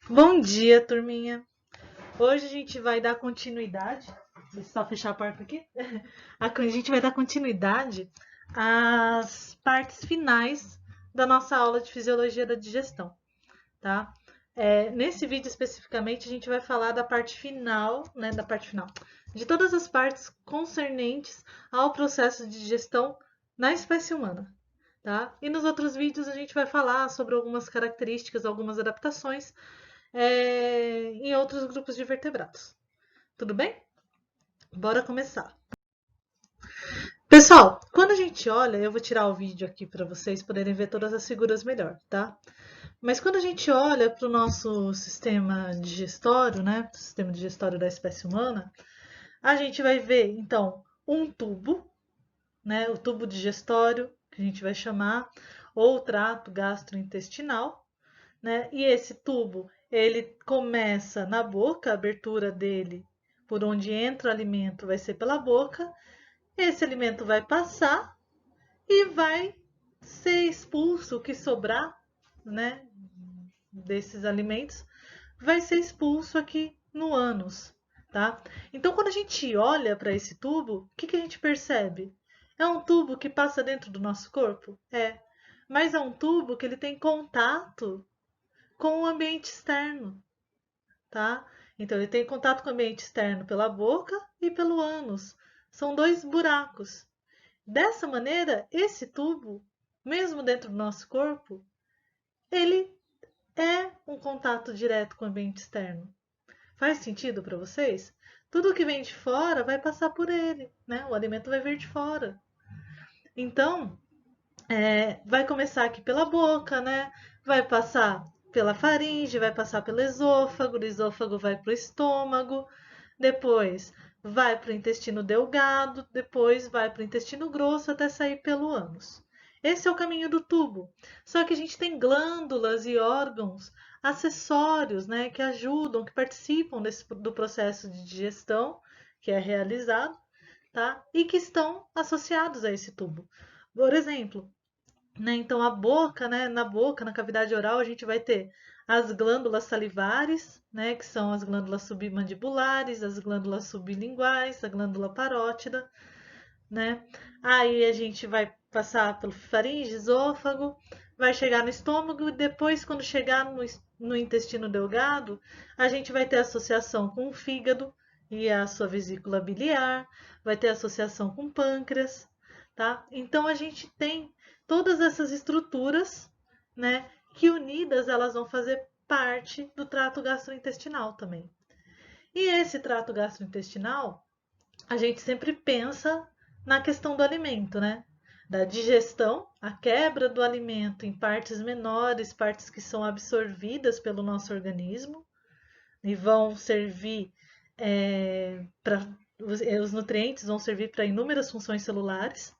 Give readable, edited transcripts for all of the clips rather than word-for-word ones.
Bom dia, turminha. Hoje a gente vai dar continuidade. Deixa eu só fechar a porta aqui. A gente vai dar continuidade às partes finais da nossa aula de fisiologia da digestão, tá? Nesse vídeo especificamente a gente vai falar da parte final, né? Da parte final, de todas as partes concernentes ao processo de digestão na espécie humana, tá? E nos outros vídeos a gente vai falar sobre algumas características, algumas adaptações em outros grupos de vertebrados. Tudo bem? Bora começar. Pessoal, quando a gente olha, eu vou tirar o vídeo aqui para vocês poderem ver todas as figuras melhor, tá? Mas quando a gente olha para o nosso sistema digestório, né? Sistema digestório da espécie humana, a gente vai ver, então, um tubo, né? O tubo digestório, que a gente vai chamar, ou trato gastrointestinal, né? E esse tubo, ele começa na boca, a abertura dele, por onde entra o alimento, vai ser pela boca. Esse alimento vai passar e vai ser expulso, o que sobrar, né, desses alimentos, vai ser expulso aqui no ânus, tá? Então, quando a gente olha para esse tubo, o que a gente percebe? É um tubo que passa dentro do nosso corpo? É. Mas é um tubo que ele tem contato com o ambiente externo, tá? Então ele tem contato com o ambiente externo pela boca e pelo ânus. São dois buracos. Dessa maneira, esse tubo, mesmo dentro do nosso corpo, ele é um contato direto com o ambiente externo. Faz sentido para vocês? Tudo que vem de fora vai passar por ele, né? O alimento vai vir de fora. Então, vai começar aqui pela boca, né? Vai passar pela faringe, vai passar pelo esôfago, do esôfago vai para o estômago, depois vai para o intestino delgado, depois vai para o intestino grosso até sair pelo ânus. Esse é o caminho do tubo. Só que a gente tem glândulas e órgãos acessórios, né, que ajudam, que participam do processo de digestão que é realizado, tá? E que estão associados a esse tubo. Por exemplo, né? Então, a boca, né? Na boca, na cavidade oral, a gente vai ter as glândulas salivares, né? Que são as glândulas submandibulares, as glândulas sublinguais, a glândula parótida, né? Aí a gente vai passar pelo faringe, esôfago, vai chegar no estômago e depois, quando chegar no intestino delgado, a gente vai ter associação com o fígado e a sua vesícula biliar, vai ter associação com o pâncreas, tá? Então a gente tem todas essas estruturas, né, que unidas elas vão fazer parte do trato gastrointestinal também. E esse trato gastrointestinal, a gente sempre pensa na questão do alimento, né? Da digestão, a quebra do alimento em partes menores, partes que são absorvidas pelo nosso organismo e vão servir para os nutrientes vão servir para inúmeras funções celulares.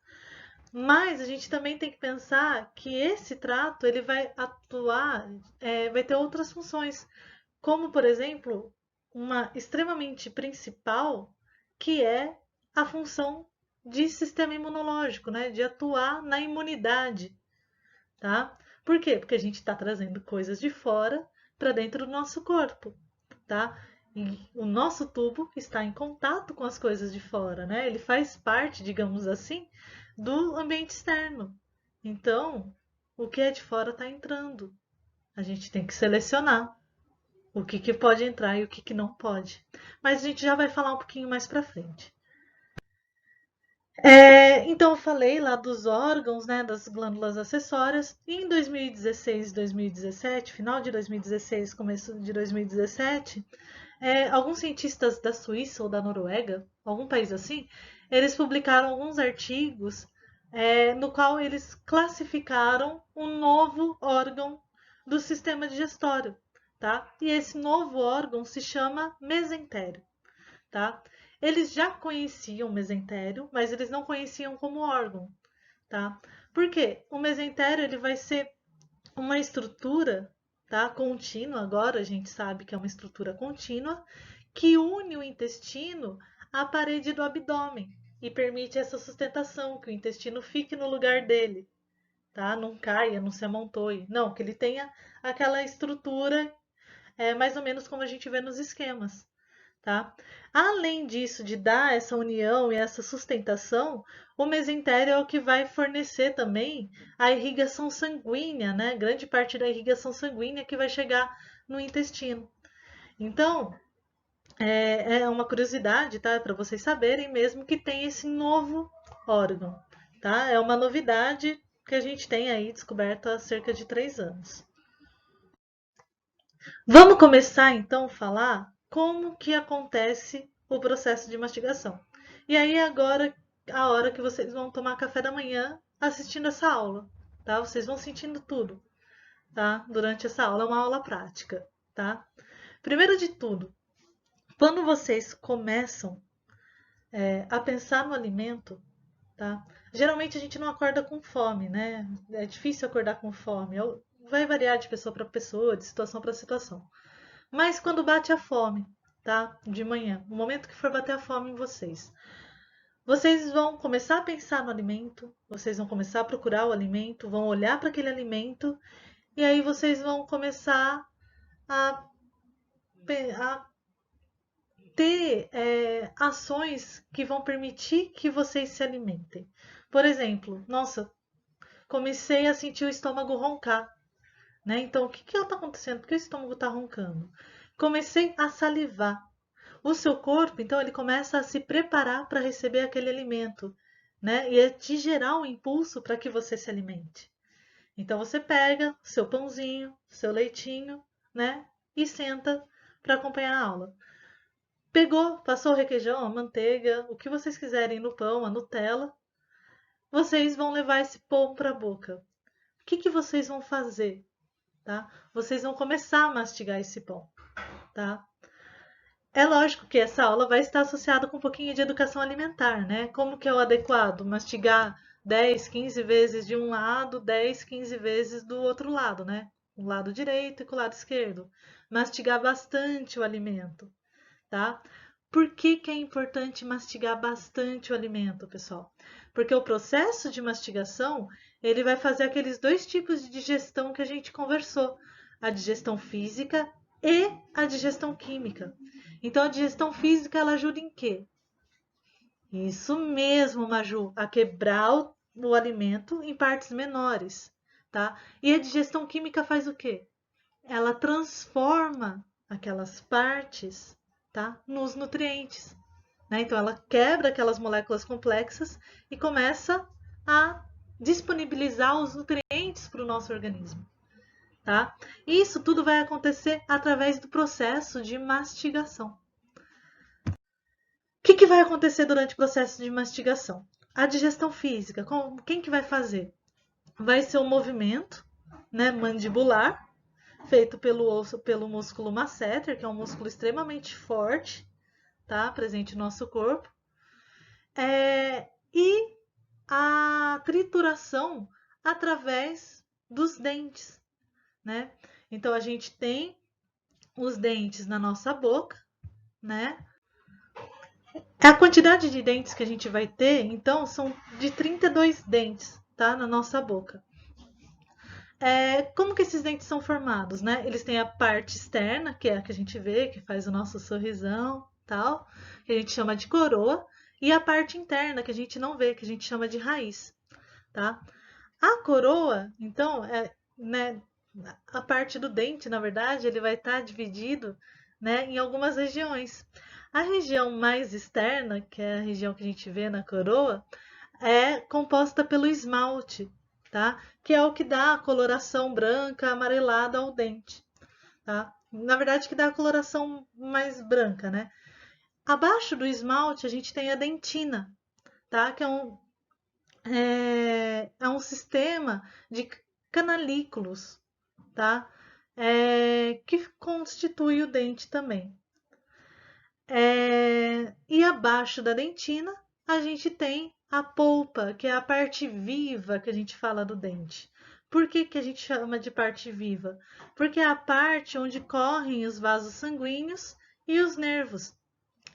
Mas a gente também tem que pensar que esse trato ele vai atuar, vai ter outras funções, como por exemplo uma extremamente principal, que é a função de sistema imunológico, né? De atuar na imunidade, tá? Por quê? Porque a gente está trazendo coisas de fora para dentro do nosso corpo, tá? E o nosso tubo está em contato com as coisas de fora, né? Ele faz parte, digamos assim, do ambiente externo. Então, o que é de fora está entrando. A gente tem que selecionar o que pode entrar e o que não pode. Mas a gente já vai falar um pouquinho mais para frente. Então, eu falei lá dos órgãos, né, das glândulas acessórias. E em 2016 e 2017, final de 2016, começo de 2017, alguns cientistas da Suíça ou da Noruega, algum país assim, eles publicaram alguns artigos no qual eles classificaram um novo órgão do sistema digestório, tá? E esse novo órgão se chama mesentério, tá? Eles já conheciam o mesentério, mas eles não conheciam como órgão, tá? Por quê? O mesentério ele vai ser uma estrutura, tá, contínua, agora a gente sabe que é uma estrutura contínua, que une o intestino à parede do abdômen e permite essa sustentação, que o intestino fique no lugar dele, tá? Não caia, não se amontoe. Não, que ele tenha aquela estrutura É mais ou menos como a gente vê nos esquemas, tá? Além disso, de dar essa união e essa sustentação, o mesentério é o que vai fornecer também a irrigação sanguínea, né? Grande parte da irrigação sanguínea que vai chegar no intestino. Então, é uma curiosidade, tá? Para vocês saberem mesmo que tem esse novo órgão, tá? É uma novidade que a gente tem aí descoberto há cerca de 3 anos. Vamos começar então a falar como que acontece o processo de mastigação. E aí agora a hora que vocês vão tomar café da manhã assistindo essa aula, tá? Vocês vão sentindo tudo, tá? Durante essa aula, é uma aula prática, tá? Primeiro de tudo, quando vocês começam a pensar no alimento, tá? Geralmente a gente não acorda com fome, né? É difícil acordar com fome. Vai variar de pessoa para pessoa, de situação para situação. Mas quando bate a fome, tá? De manhã, no momento que for bater a fome em vocês, vocês vão começar a pensar no alimento, vocês vão começar a procurar o alimento, vão olhar para aquele alimento e aí vocês vão começar a, a ter ações que vão permitir que vocês se alimentem. Por exemplo, nossa, comecei a sentir o estômago roncar, né? Então, o que está acontecendo? Por que o estômago está roncando? Comecei a salivar. O seu corpo, então, ele começa a se preparar para receber aquele alimento, né? E é te gerar um impulso para que você se alimente. Então, você pega seu pãozinho, seu leitinho, né? E senta para acompanhar a aula. Pegou, passou o requeijão, a manteiga, o que vocês quiserem no pão, a Nutella, vocês vão levar esse pão para a boca. O que vocês vão fazer? Tá? Vocês vão começar a mastigar esse pão. Tá? É lógico que essa aula vai estar associada com um pouquinho de educação alimentar, né? Como que é o adequado? Mastigar 10, 15 vezes de um lado, 10, 15 vezes do outro lado, né? O lado direito e com o lado esquerdo. Mastigar bastante o alimento, tá? Por que que é importante mastigar bastante o alimento, pessoal? Porque o processo de mastigação, ele vai fazer aqueles dois tipos de digestão que a gente conversou, a digestão física e a digestão química. Então, a digestão física, ela ajuda em quê? Isso mesmo, Maju, a quebrar o alimento em partes menores, tá? E a digestão química faz o quê? Ela transforma aquelas partes, tá, nos nutrientes, né? Então ela quebra aquelas moléculas complexas e começa a disponibilizar os nutrientes para o nosso organismo, tá? E isso tudo vai acontecer através do processo de mastigação. O que vai acontecer durante o processo de mastigação? A digestão física, quem que vai fazer? Vai ser um movimento, né, mandibular, feito pelo músculo masseter, que é um músculo extremamente forte, tá? Presente no nosso corpo. E a trituração através dos dentes, né? Então a gente tem os dentes na nossa boca, né? A quantidade de dentes que a gente vai ter, então, são de 32 dentes, tá? Na nossa boca. Como que esses dentes são formados, né? Eles têm a parte externa, que é a que a gente vê, que faz o nosso sorrisão, tal, que a gente chama de coroa, e a parte interna, que a gente não vê, que a gente chama de raiz, tá? A coroa, então, né, a parte do dente, na verdade, ele vai estar dividido, né, em algumas regiões. A região mais externa, que é a região que a gente vê na coroa, é composta pelo esmalte, tá? Que é o que dá a coloração branca amarelada ao dente, tá? Na verdade, que dá a coloração mais branca, né? Abaixo do esmalte, a gente tem a dentina, tá? Que é um sistema de canalículos, tá? Que constitui o dente também. E abaixo da dentina, a gente tem a polpa, que é a parte viva que a gente fala do dente. Por que que a gente chama de parte viva? Porque é a parte onde correm os vasos sanguíneos e os nervos.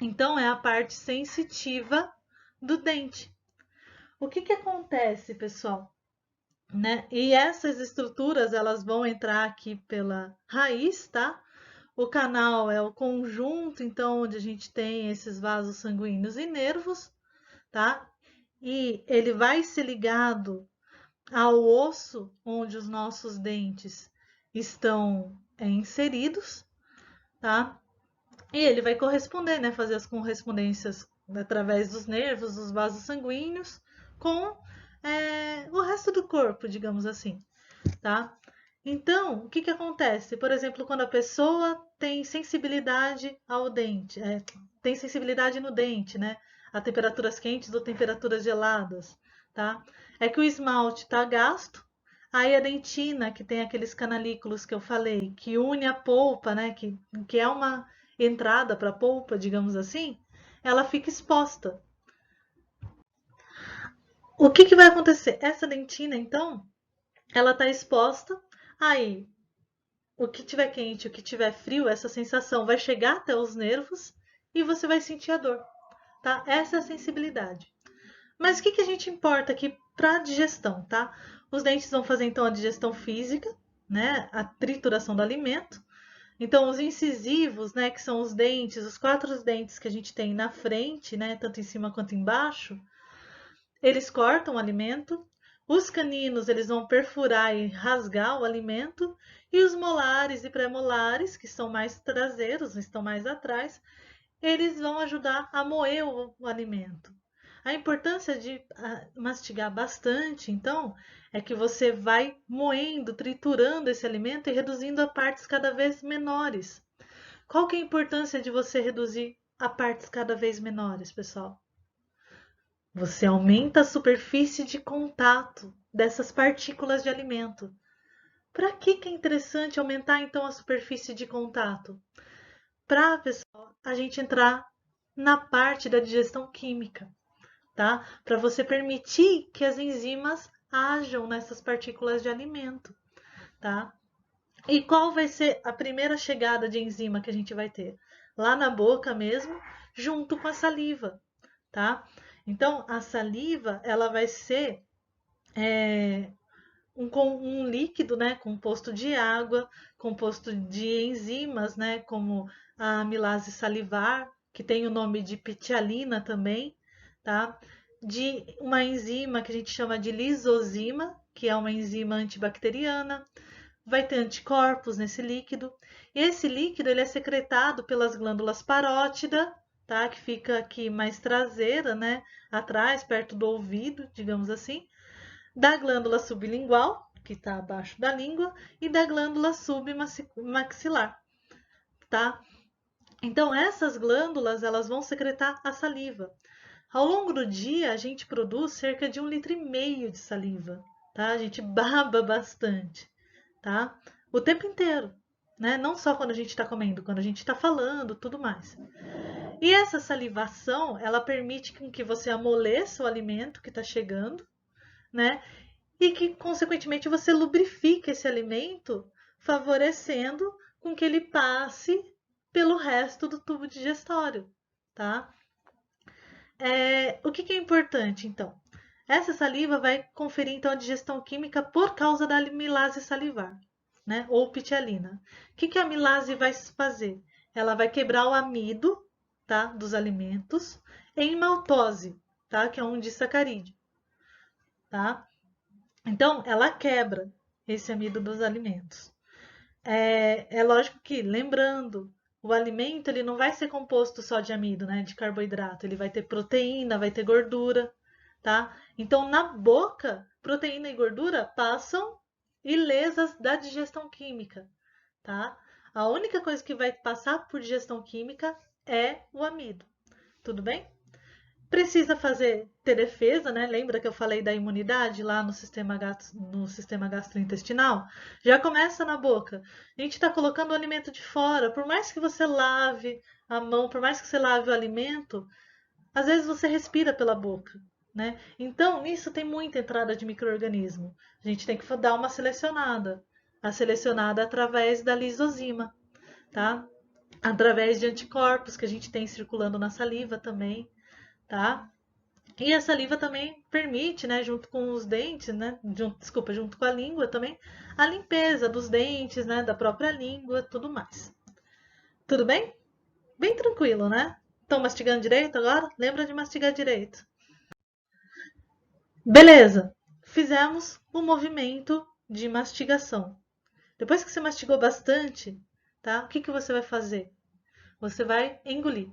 Então, é a parte sensitiva do dente. O que que acontece, pessoal? Né? E essas estruturas, elas vão entrar aqui pela raiz, tá? O canal é o conjunto, então, onde a gente tem esses vasos sanguíneos e nervos, tá? E ele vai ser ligado ao osso onde os nossos dentes estão inseridos, tá? E ele vai corresponder, né? Fazer as correspondências através dos nervos, dos vasos sanguíneos, com o resto do corpo, digamos assim, tá? Então, o que que acontece? Por exemplo, quando a pessoa tem sensibilidade ao dente, tem sensibilidade no dente, né? A temperaturas quentes ou temperaturas geladas, tá? É que o esmalte está gasto, aí a dentina, que tem aqueles canalículos que eu falei, que une a polpa, né? Que é uma entrada para a polpa, digamos assim, ela fica exposta. O que que vai acontecer? Essa dentina, então, ela está exposta, aí o que tiver quente, o que tiver frio, essa sensação vai chegar até os nervos e você vai sentir a dor, tá? Essa é a sensibilidade. Mas o que que a gente importa aqui para a digestão, tá? Os dentes vão fazer então a digestão física, né? A trituração do alimento. Então, os incisivos, né, que são os dentes, os 4 dentes que a gente tem na frente, né, tanto em cima quanto embaixo, eles cortam o alimento. Os caninos, eles vão perfurar e rasgar o alimento. E os molares e pré-molares, que são mais traseiros, estão mais atrás, eles vão ajudar a moer o alimento. A importância de mastigar bastante, então, é que você vai moendo, triturando esse alimento e reduzindo a partes cada vez menores. Qual que é a importância de você reduzir a partes cada vez menores, pessoal? Você aumenta a superfície de contato dessas partículas de alimento. Para que que é interessante aumentar então a superfície de contato? Para, pessoal, a gente entrar na parte da digestão química, tá? Para você permitir que as enzimas ajam nessas partículas de alimento, tá? E qual vai ser a primeira chegada de enzima que a gente vai ter? Lá na boca mesmo, junto com a saliva, tá? Então, a saliva, ela vai ser um líquido, né, composto de água, composto de enzimas, né, como a amilase salivar, que tem o nome de pitialina também, tá? De uma enzima que a gente chama de lisozima, que é uma enzima antibacteriana. Vai ter anticorpos nesse líquido. E esse líquido ele é secretado pelas glândulas parótida, tá? Que fica aqui mais traseira, né? Atrás, perto do ouvido, digamos assim, da glândula sublingual, que está abaixo da língua, e da glândula submaxilar, tá? Então, essas glândulas, elas vão secretar a saliva. Ao longo do dia, a gente produz cerca de 1,5 litro de saliva, tá? A gente baba bastante, tá? O tempo inteiro, né? Não só quando a gente está comendo, quando a gente está falando, tudo mais. E essa salivação, ela permite que você amoleça o alimento que está chegando, né? E que, consequentemente, você lubrifique esse alimento, favorecendo com que ele passe pelo resto do tubo digestório, tá? O que que é importante, então? Essa saliva vai conferir, então, a digestão química por causa da amilase salivar, né? Ou pitialina. O que que a amilase vai fazer? Ela vai quebrar o amido, tá? Dos alimentos em maltose, tá? Que é um disacarídeo, tá? Então, ela quebra esse amido dos alimentos. É lógico que, lembrando, o alimento ele não vai ser composto só de amido, né, de carboidrato. Ele vai ter proteína, vai ter gordura, tá? Então, na boca, proteína e gordura passam ilesas da digestão química, tá? A única coisa que vai passar por digestão química é o amido. Tudo bem? Precisa ter defesa, né? Lembra que eu falei da imunidade lá no sistema gastrointestinal? Já começa na boca. A gente está colocando o alimento de fora. Por mais que você lave a mão, por mais que você lave o alimento, às vezes você respira pela boca, né? Então, nisso tem muita entrada de micro-organismo. A gente tem que dar uma selecionada. A selecionada através da lisozima, tá? Através de anticorpos que a gente tem circulando na saliva também, tá? E a saliva também permite, né, junto com os dentes, né, junto com a língua também, a limpeza dos dentes, né, da própria língua, tudo mais. Tudo bem? Bem tranquilo, né? Estão mastigando direito agora? Lembra de mastigar direito. Beleza! Fizemos o movimento de mastigação. Depois que você mastigou bastante, tá? O que que você vai fazer? Você vai engolir.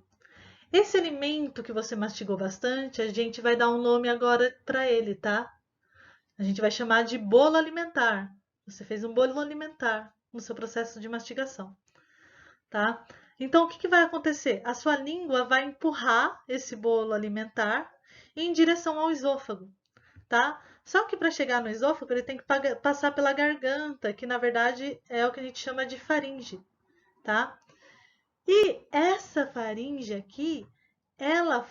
Esse alimento que você mastigou bastante, a gente vai dar um nome agora para ele, tá? A gente vai chamar de bolo alimentar. Você fez um bolo alimentar no seu processo de mastigação, tá? Então, o que que vai acontecer? A sua língua vai empurrar esse bolo alimentar em direção ao esôfago, tá? Só que para chegar no esôfago, ele tem que passar pela garganta, que na verdade é o que a gente chama de faringe, tá? E essa faringe aqui, ela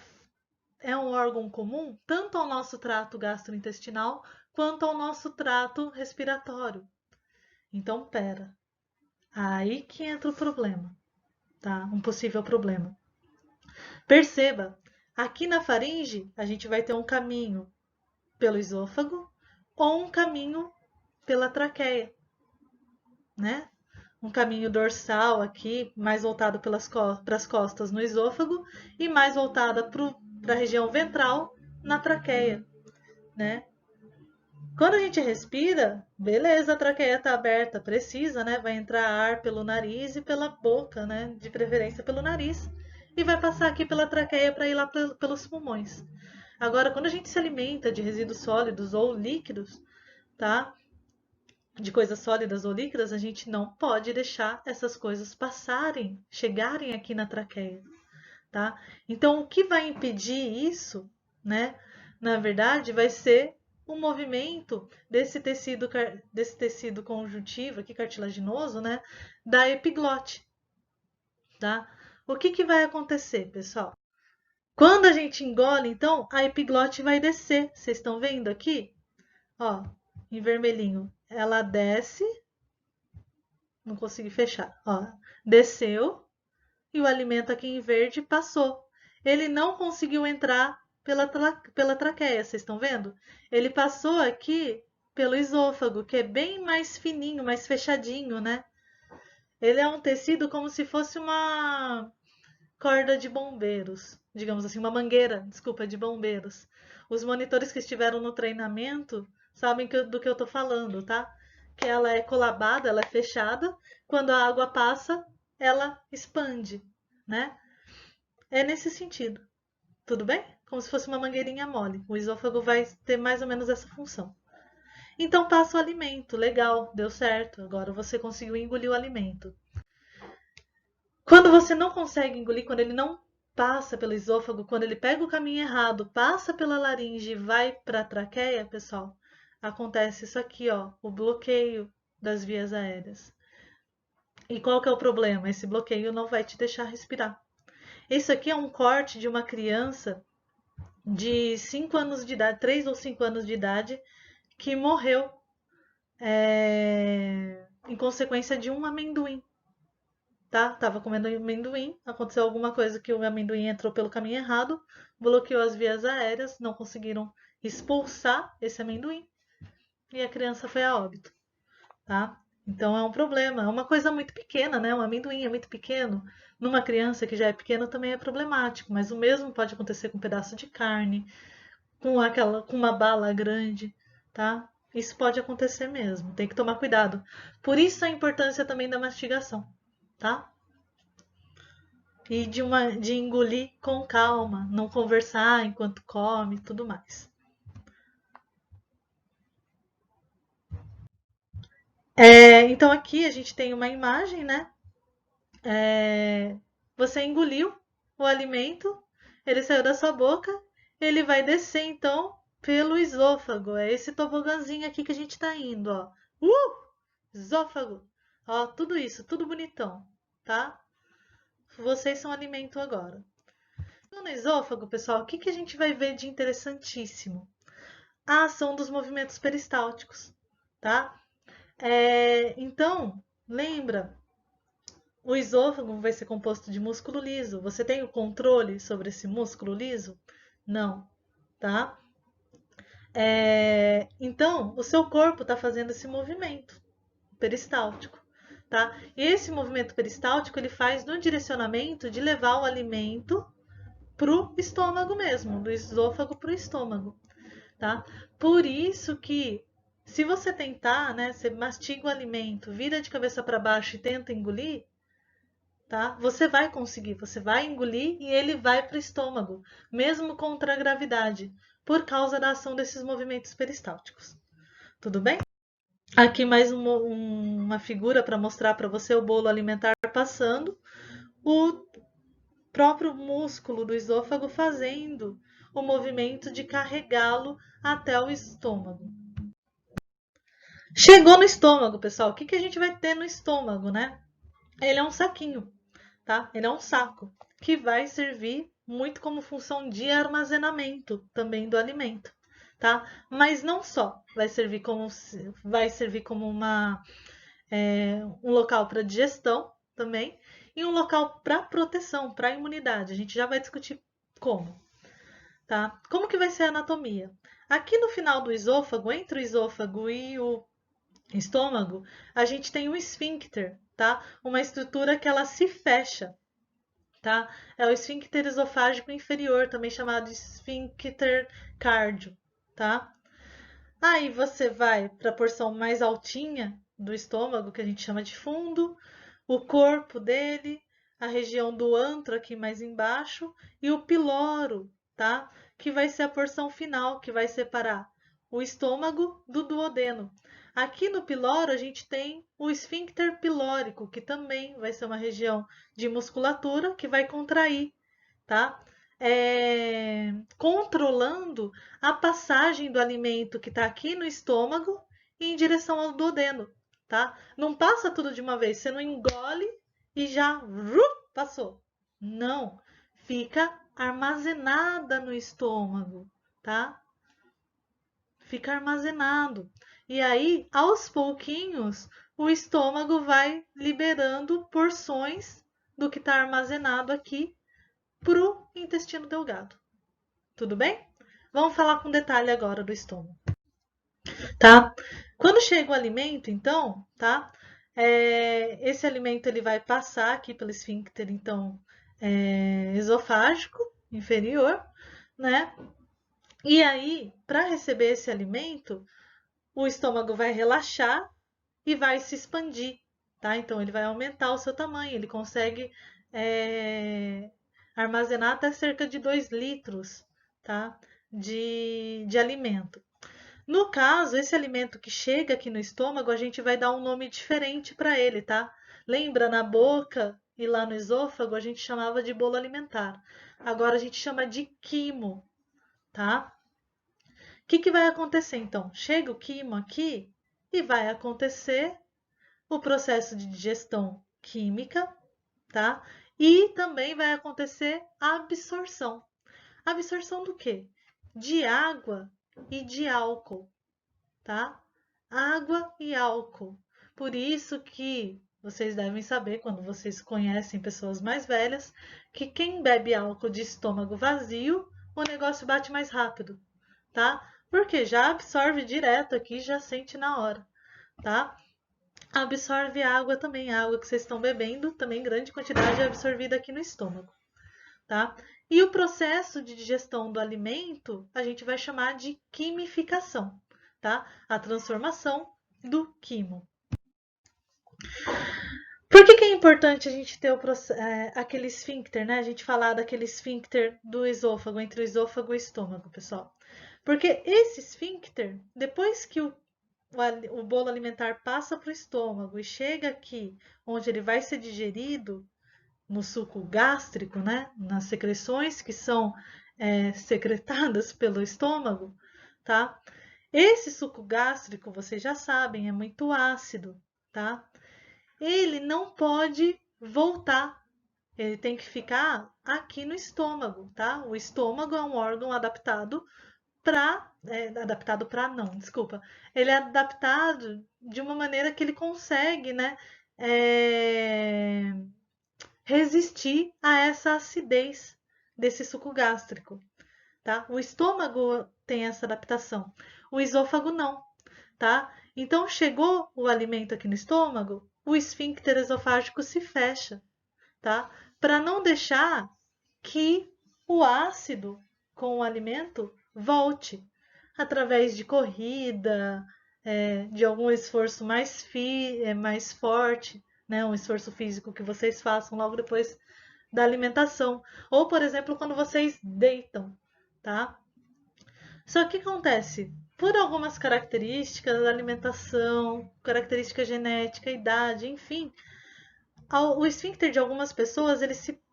é um órgão comum tanto ao nosso trato gastrointestinal quanto ao nosso trato respiratório. Então, pera, aí que entra o problema, tá? Um possível problema. Perceba, aqui na faringe a gente vai ter um caminho pelo esôfago ou um caminho pela traqueia, né? Um caminho dorsal aqui, mais voltado para as costas no esôfago e mais voltada para a região ventral na traqueia, né? Quando a gente respira, beleza, a traqueia está aberta, precisa, né? Vai entrar ar pelo nariz e pela boca, né? De preferência pelo nariz. E vai passar aqui pela traqueia para ir lá pelos pulmões. Agora, quando a gente se alimenta de resíduos sólidos ou líquidos, tá? De coisas sólidas ou líquidas, a gente não pode deixar essas coisas passarem, chegarem aqui na traqueia, tá? Então, o que vai impedir isso, né? Na verdade, vai ser o movimento desse tecido conjuntivo aqui, cartilaginoso, né? Da epiglote, tá? O que que vai acontecer, pessoal? Quando a gente engole, então, a epiglote vai descer. Vocês estão vendo aqui? Ó, em vermelhinho. Ela desce, não consegui fechar, ó. Desceu e o alimento aqui em verde passou. Ele não conseguiu entrar pela traqueia, vocês estão vendo? Ele passou aqui pelo esôfago, que é bem mais fininho, mais fechadinho, né? Ele é um tecido como se fosse uma corda de bombeiros, digamos assim, uma mangueira, desculpa, de bombeiros. Os monitores que estiveram no treinamento sabem do que eu estou falando, tá? Que ela é colabada, ela é fechada, quando a água passa, ela expande, né? É nesse sentido, tudo bem? Como se fosse uma mangueirinha mole. O esôfago vai ter mais ou menos essa função. Então passa o alimento, legal, deu certo. Agora você conseguiu engolir o alimento. Quando você não consegue engolir, quando ele não passa pelo esôfago, quando ele pega o caminho errado, passa pela laringe e vai para a traqueia, pessoal, acontece isso aqui, ó, o bloqueio das vias aéreas. E qual que é o problema? Esse bloqueio não vai te deixar respirar. Isso aqui é um corte de uma criança de 5 anos de idade, 3 ou 5 anos de idade, que morreu em consequência de um amendoim. Tá? Tava comendo amendoim, aconteceu alguma coisa que o amendoim entrou pelo caminho errado, bloqueou as vias aéreas, não conseguiram expulsar esse amendoim e a criança foi a óbito, tá? Então é um problema, é uma coisa muito pequena, né? Um amendoim é muito pequeno. Numa criança que já é pequena também é problemático, mas o mesmo pode acontecer com um pedaço de carne, com uma bala grande, tá? Isso pode acontecer mesmo, tem que tomar cuidado. Por isso a importância também da mastigação, tá? E de engolir com calma, não conversar enquanto come, tudo mais. Então aqui a gente tem uma imagem, né? Você engoliu o alimento, ele saiu da sua boca, ele vai descer então pelo esôfago. É esse tobogãzinho aqui que a gente está indo, ó. Esôfago. Ó, tudo isso, tudo bonitão, tá? Vocês são alimento agora. Então, no esôfago, pessoal, o que que a gente vai ver de interessantíssimo? A ação dos movimentos peristálticos, tá? Então, lembra, o esôfago vai ser composto de músculo liso. Você tem o controle sobre esse músculo liso? Não, tá? Então, o seu corpo está fazendo esse movimento peristáltico, tá? E esse movimento peristáltico ele faz no direcionamento de levar o alimento pro estômago mesmo, do esôfago pro estômago, tá? Por isso que se você tentar, né, você mastiga o alimento, vira de cabeça para baixo e tenta engolir, tá? Você vai conseguir, você vai engolir e ele vai para o estômago, mesmo contra a gravidade, por causa da ação desses movimentos peristálticos. Tudo bem? Aqui mais uma figura para mostrar para você o bolo alimentar passando, o próprio músculo do esôfago fazendo o movimento de carregá-lo até o estômago. Chegou no estômago, pessoal. O que a gente vai ter no estômago, né? Ele é um saquinho, tá? Ele é um saco que vai servir muito como função de armazenamento também do alimento, tá? Mas não só, vai servir como um local para digestão também e um local para proteção, para imunidade. A gente já vai discutir como, tá? Como que vai ser a anatomia? Aqui no final do esôfago, entre o esôfago e o estômago, a gente tem o esfíncter, tá? Uma estrutura que ela se fecha, tá? É o esfíncter esofágico inferior, também chamado de esfíncter cardio, tá? Aí você vai para a porção mais altinha do estômago, que a gente chama de fundo, o corpo dele, a região do antro aqui mais embaixo e o piloro, tá? Que vai ser a porção final, que vai separar o estômago do duodeno. Aqui no piloro a gente tem o esfíncter pilórico, que também vai ser uma região de musculatura que vai contrair, tá? Controlando a passagem do alimento que está aqui no estômago em direção ao duodeno, tá? Não passa tudo de uma vez, você não engole e já passou. Não, fica armazenada no estômago, tá? Fica armazenado. E aí, aos pouquinhos, o estômago vai liberando porções do que está armazenado aqui para o intestino delgado. Tudo bem? Vamos falar com detalhe agora do estômago, tá? Quando chega o alimento, então, tá? Esse alimento ele vai passar aqui pelo esfíncter, então, esofágico inferior, né? E aí, para receber esse alimento, o estômago vai relaxar e vai se expandir, tá? Então, ele vai aumentar o seu tamanho, ele consegue armazenar até cerca de 2 litros, tá? De alimento. No caso, esse alimento que chega aqui no estômago, a gente vai dar um nome diferente para ele, tá? Lembra, na boca e lá no esôfago, a gente chamava de bolo alimentar. Agora a gente chama de quimo, tá? O que vai acontecer, então? Chega o quimo aqui e vai acontecer o processo de digestão química, tá? E também vai acontecer a absorção. Absorção do quê? De água e de álcool, tá? Água e álcool. Por isso que vocês devem saber, quando vocês conhecem pessoas mais velhas, que quem bebe álcool de estômago vazio, o negócio bate mais rápido, tá? Porque já absorve direto aqui, já sente na hora, tá? Absorve água também, a água que vocês estão bebendo, também grande quantidade é absorvida aqui no estômago, tá? E o processo de digestão do alimento, a gente vai chamar de quimificação, tá? A transformação do quimo. Por que é importante a gente ter aquele esfíncter, né? A gente falar daquele esfíncter do esôfago, entre o esôfago e o estômago, pessoal? Porque esse esfíncter, depois que o bolo alimentar passa para o estômago e chega aqui, onde ele vai ser digerido, no suco gástrico, né? Nas secreções que são secretadas pelo estômago, tá? Esse suco gástrico, vocês já sabem, é muito ácido, tá? Ele não pode voltar, ele tem que ficar aqui no estômago, tá? O estômago é um órgão adaptado não, desculpa. Ele é adaptado de uma maneira que ele consegue, né? Resistir a essa acidez desse suco gástrico, tá? O estômago tem essa adaptação, o esôfago não, tá? Então chegou o alimento aqui no estômago, o esfíncter esofágico se fecha, tá? Para não deixar que o ácido com o alimento volte através de corrida, de algum esforço mais forte, né? Um esforço físico que vocês façam logo depois da alimentação. Ou, por exemplo, quando vocês deitam, tá? Só que acontece, por algumas características da alimentação, característica genética, idade, enfim, o esfíncter de algumas pessoas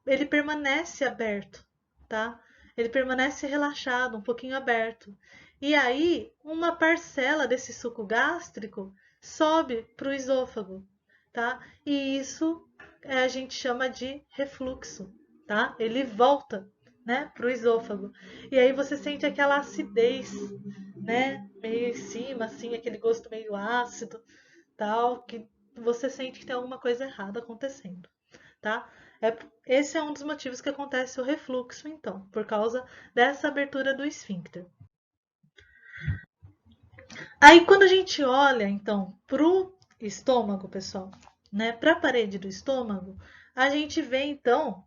ele permanece aberto, tá? Ele permanece relaxado, um pouquinho aberto. E aí, uma parcela desse suco gástrico sobe para o esôfago, tá? E isso a gente chama de refluxo, tá? Ele volta, né, para o esôfago. E aí você sente aquela acidez, né, meio em cima, assim, aquele gosto meio ácido, tal, que você sente que tem alguma coisa errada acontecendo, tá? Esse é um dos motivos que acontece o refluxo, então, por causa dessa abertura do esfíncter. Aí, quando a gente olha, então, pro estômago, pessoal, né, para a parede do estômago, a gente vê, então,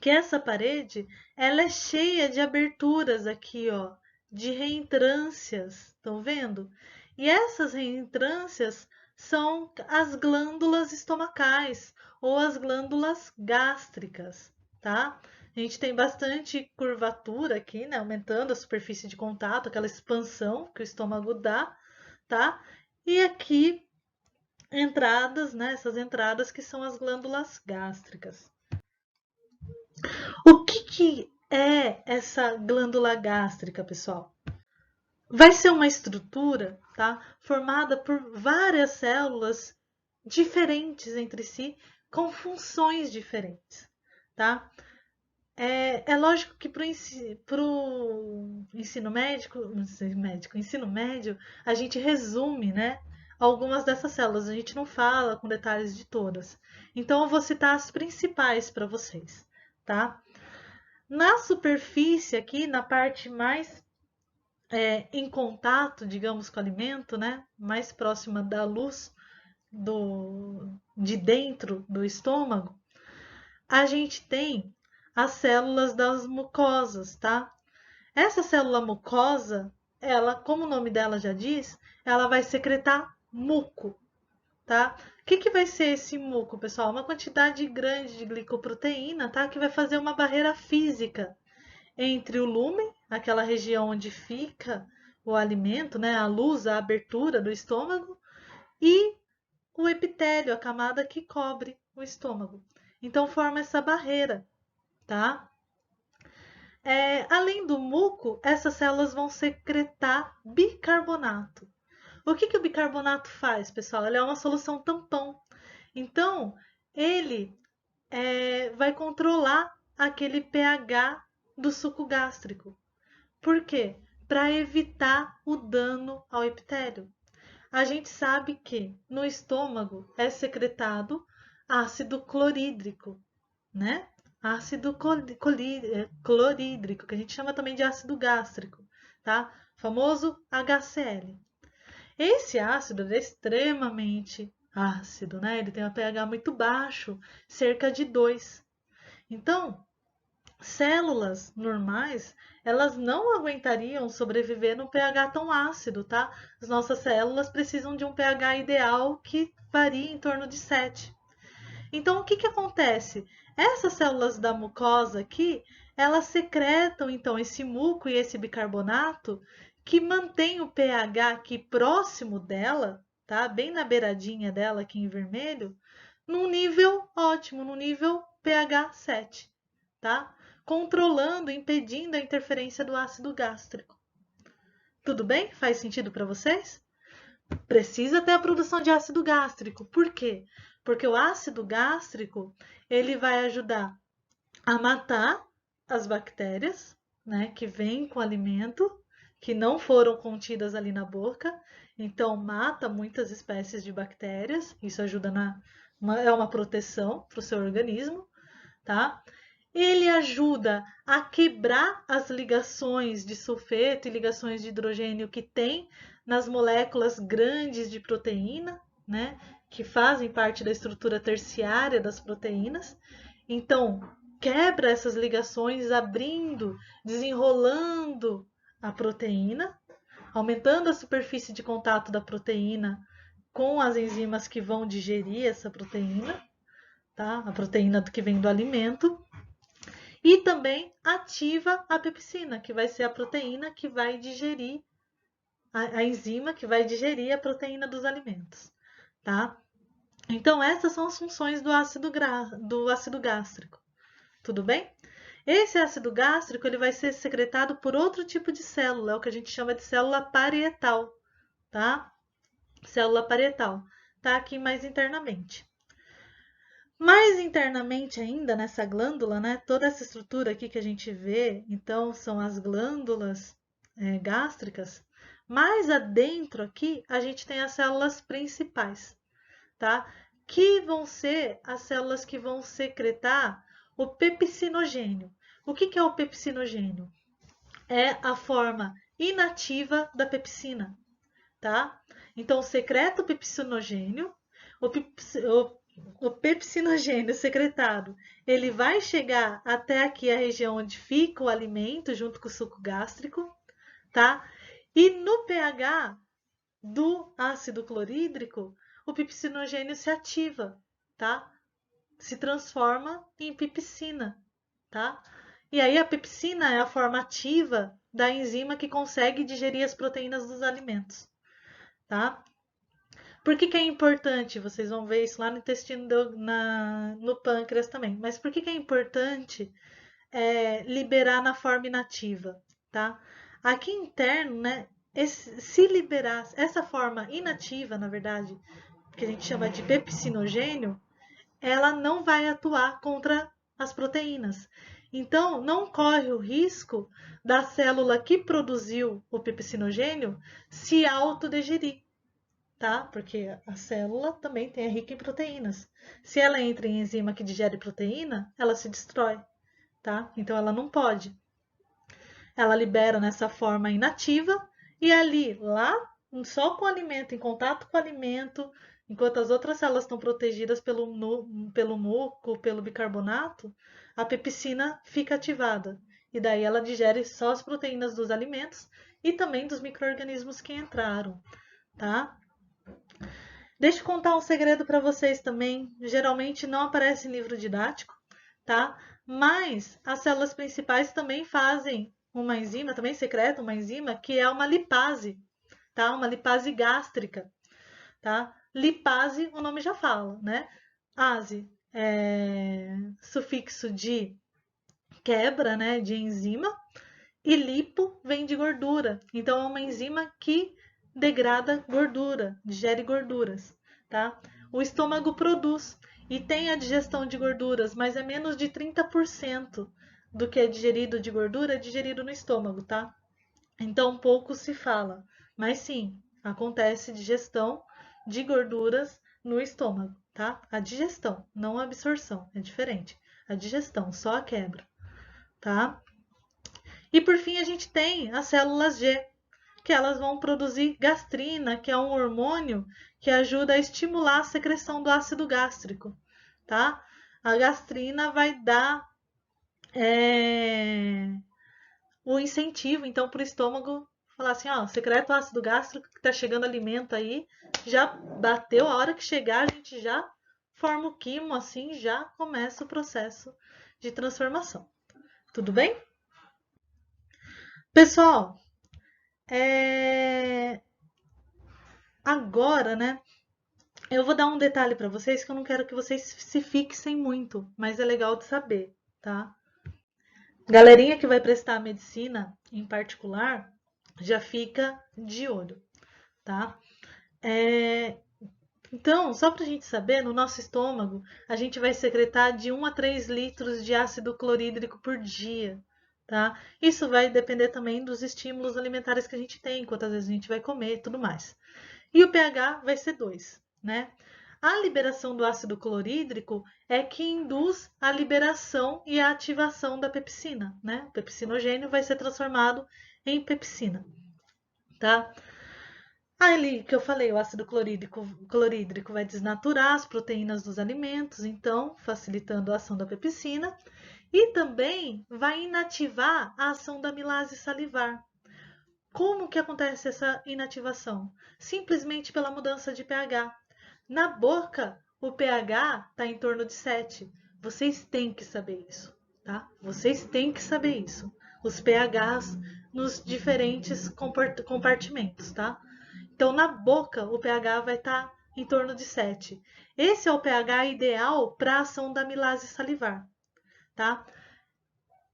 que essa parede, ela é cheia de aberturas aqui, ó, de reentrâncias, estão vendo? E essas reentrâncias são as glândulas estomacais ou as glândulas gástricas, tá? A gente tem bastante curvatura aqui, né? Aumentando a superfície de contato, aquela expansão que o estômago dá, tá? E aqui entradas, né? Essas entradas que são as glândulas gástricas. O que é essa glândula gástrica, pessoal? Vai ser uma estrutura, tá? Formada por várias células diferentes entre si, com funções diferentes, tá? É lógico que para o ensino médio, a gente resume, né, algumas dessas células. A gente não fala com detalhes de todas. Então, eu vou citar as principais para vocês, tá? Na superfície aqui, na parte mais em contato, digamos, com o alimento, né, mais próxima da luz de dentro do estômago, a gente tem as células das mucosas, tá? Essa célula mucosa, ela, como o nome dela já diz, ela vai secretar muco, tá? O que vai ser esse muco, pessoal? Uma quantidade grande de glicoproteína, tá? Que vai fazer uma barreira física entre o lúmen, aquela região onde fica o alimento, né? A luz, a abertura do estômago, e o epitélio, a camada que cobre o estômago. Então forma essa barreira, tá? Além do muco, essas células vão secretar bicarbonato. O que o bicarbonato faz, pessoal? Ele é uma solução tampão. Então, ele vai controlar aquele pH do suco gástrico. Por quê? Para evitar o dano ao epitélio. A gente sabe que no estômago é secretado ácido clorídrico, né? Ácido clorídrico, que a gente chama também de ácido gástrico, tá? Famoso HCl. Esse ácido é extremamente ácido, né? Ele tem um pH muito baixo, cerca de 2. Então, células normais, elas não aguentariam sobreviver num pH tão ácido, tá? As nossas células precisam de um pH ideal que varia em torno de 7. Então, o que acontece? Essas células da mucosa aqui, elas secretam, então, esse muco e esse bicarbonato que mantém o pH aqui próximo dela, tá? Bem na beiradinha dela aqui em vermelho, num nível ótimo, no nível pH 7, tá? Controlando, impedindo a interferência do ácido gástrico. Tudo bem? Faz sentido para vocês? Precisa ter a produção de ácido gástrico. Por quê? Porque o ácido gástrico, ele vai ajudar a matar as bactérias, né, que vêm com o alimento, que não foram contidas ali na boca. Então, mata muitas espécies de bactérias. Isso ajuda é uma proteção para o seu organismo, tá? Ele ajuda a quebrar as ligações de sulfeto e ligações de hidrogênio que tem nas moléculas grandes de proteína, né? que fazem parte da estrutura terciária das proteínas. Então, quebra essas ligações, abrindo, desenrolando a proteína, aumentando a superfície de contato da proteína com as enzimas que vão digerir essa proteína, tá? A proteína que vem do alimento. E também ativa a pepsina, que vai ser a proteína que vai digerir, a enzima que vai digerir a proteína dos alimentos, tá? Então, essas são as funções do ácido gástrico, tudo bem? Esse ácido gástrico ele vai ser secretado por outro tipo de célula, é o que a gente chama de célula parietal, tá? Célula parietal, tá aqui mais internamente. Mais internamente ainda nessa glândula, né? Toda essa estrutura aqui que a gente vê, então são as glândulas gástricas. Mais adentro aqui a gente tem as células principais, tá? Que vão ser as células que vão secretar o pepsinogênio. O que é o pepsinogênio? É a forma inativa da pepsina, tá? Então, secreta o pepsinogênio, o pepsinogênio secretado, ele vai chegar até aqui a região onde fica o alimento, junto com o suco gástrico, tá? E no pH do ácido clorídrico, o pepsinogênio se ativa, tá? Se transforma em pepsina, tá? E aí a pepsina é a forma ativa da enzima que consegue digerir as proteínas dos alimentos, tá? Por que é importante? Vocês vão ver isso lá no intestino, no pâncreas também. Mas por que é importante liberar na forma inativa, tá? Aqui interno, né? Se liberar essa forma inativa, na verdade, que a gente chama de pepsinogênio, ela não vai atuar contra as proteínas. Então, não corre o risco da célula que produziu o pepsinogênio se autodigerir, tá? Porque a célula também é rica em proteínas. Se ela entra em enzima que digere proteína, ela se destrói, tá? Então, ela não pode. Ela libera nessa forma inativa e ali, lá, só com o alimento, em contato com o alimento, enquanto as outras células estão protegidas pelo muco, pelo bicarbonato, a pepsina fica ativada. E daí ela digere só as proteínas dos alimentos e também dos micro-organismos que entraram, tá? Deixa eu contar um segredo para vocês também. Geralmente não aparece em livro didático, tá? Mas as células principais também fazem uma enzima, também secretam uma enzima que é uma lipase, tá? Uma lipase gástrica, tá? Lipase, o nome já fala, né? Ase é sufixo de quebra, né? De enzima. E lipo vem de gordura. Então, é uma enzima que degrada gordura, digere gorduras, tá? O estômago produz e tem a digestão de gorduras, mas é menos de 30% do que é digerido de gordura é digerido no estômago, tá? Então, pouco se fala, mas sim, acontece digestão de gorduras no estômago, tá? A digestão, não a absorção, é diferente. A digestão, só a quebra, tá? E por fim, a gente tem as células G, que elas vão produzir gastrina, que é um hormônio que ajuda a estimular a secreção do ácido gástrico, tá? A gastrina vai dar o incentivo, então, para o estômago falar assim, ó, secreta o ácido gástrico, que tá chegando alimento aí, já bateu, a hora que chegar, a gente já forma o quimo, assim, já começa o processo de transformação. Tudo bem? Pessoal, agora, né, eu vou dar um detalhe para vocês que eu não quero que vocês se fixem muito, mas é legal de saber, tá? Galerinha que vai prestar medicina, em particular, já fica de olho, tá? Então, só para a gente saber, no nosso estômago, a gente vai secretar de 1 a 3 litros de ácido clorídrico por dia, tá? Isso vai depender também dos estímulos alimentares que a gente tem, quantas vezes a gente vai comer e tudo mais. E o pH vai ser 2, né? A liberação do ácido clorídrico é que induz a liberação e a ativação da pepsina, né? O pepsinogênio vai ser transformado em pepsina, tá? Ali que eu falei, o ácido clorídrico vai desnaturar as proteínas dos alimentos, então facilitando a ação da pepsina, e também vai inativar a ação da amilase salivar. Como que acontece essa inativação? Simplesmente pela mudança de pH. Na boca, o pH está em torno de 7. Vocês têm que saber isso, tá? Vocês têm que saber isso. Os pHs nos diferentes compartimentos, tá? Então, na boca, o pH vai estar em torno de 7. Esse é o pH ideal para a ação da amilase salivar, tá?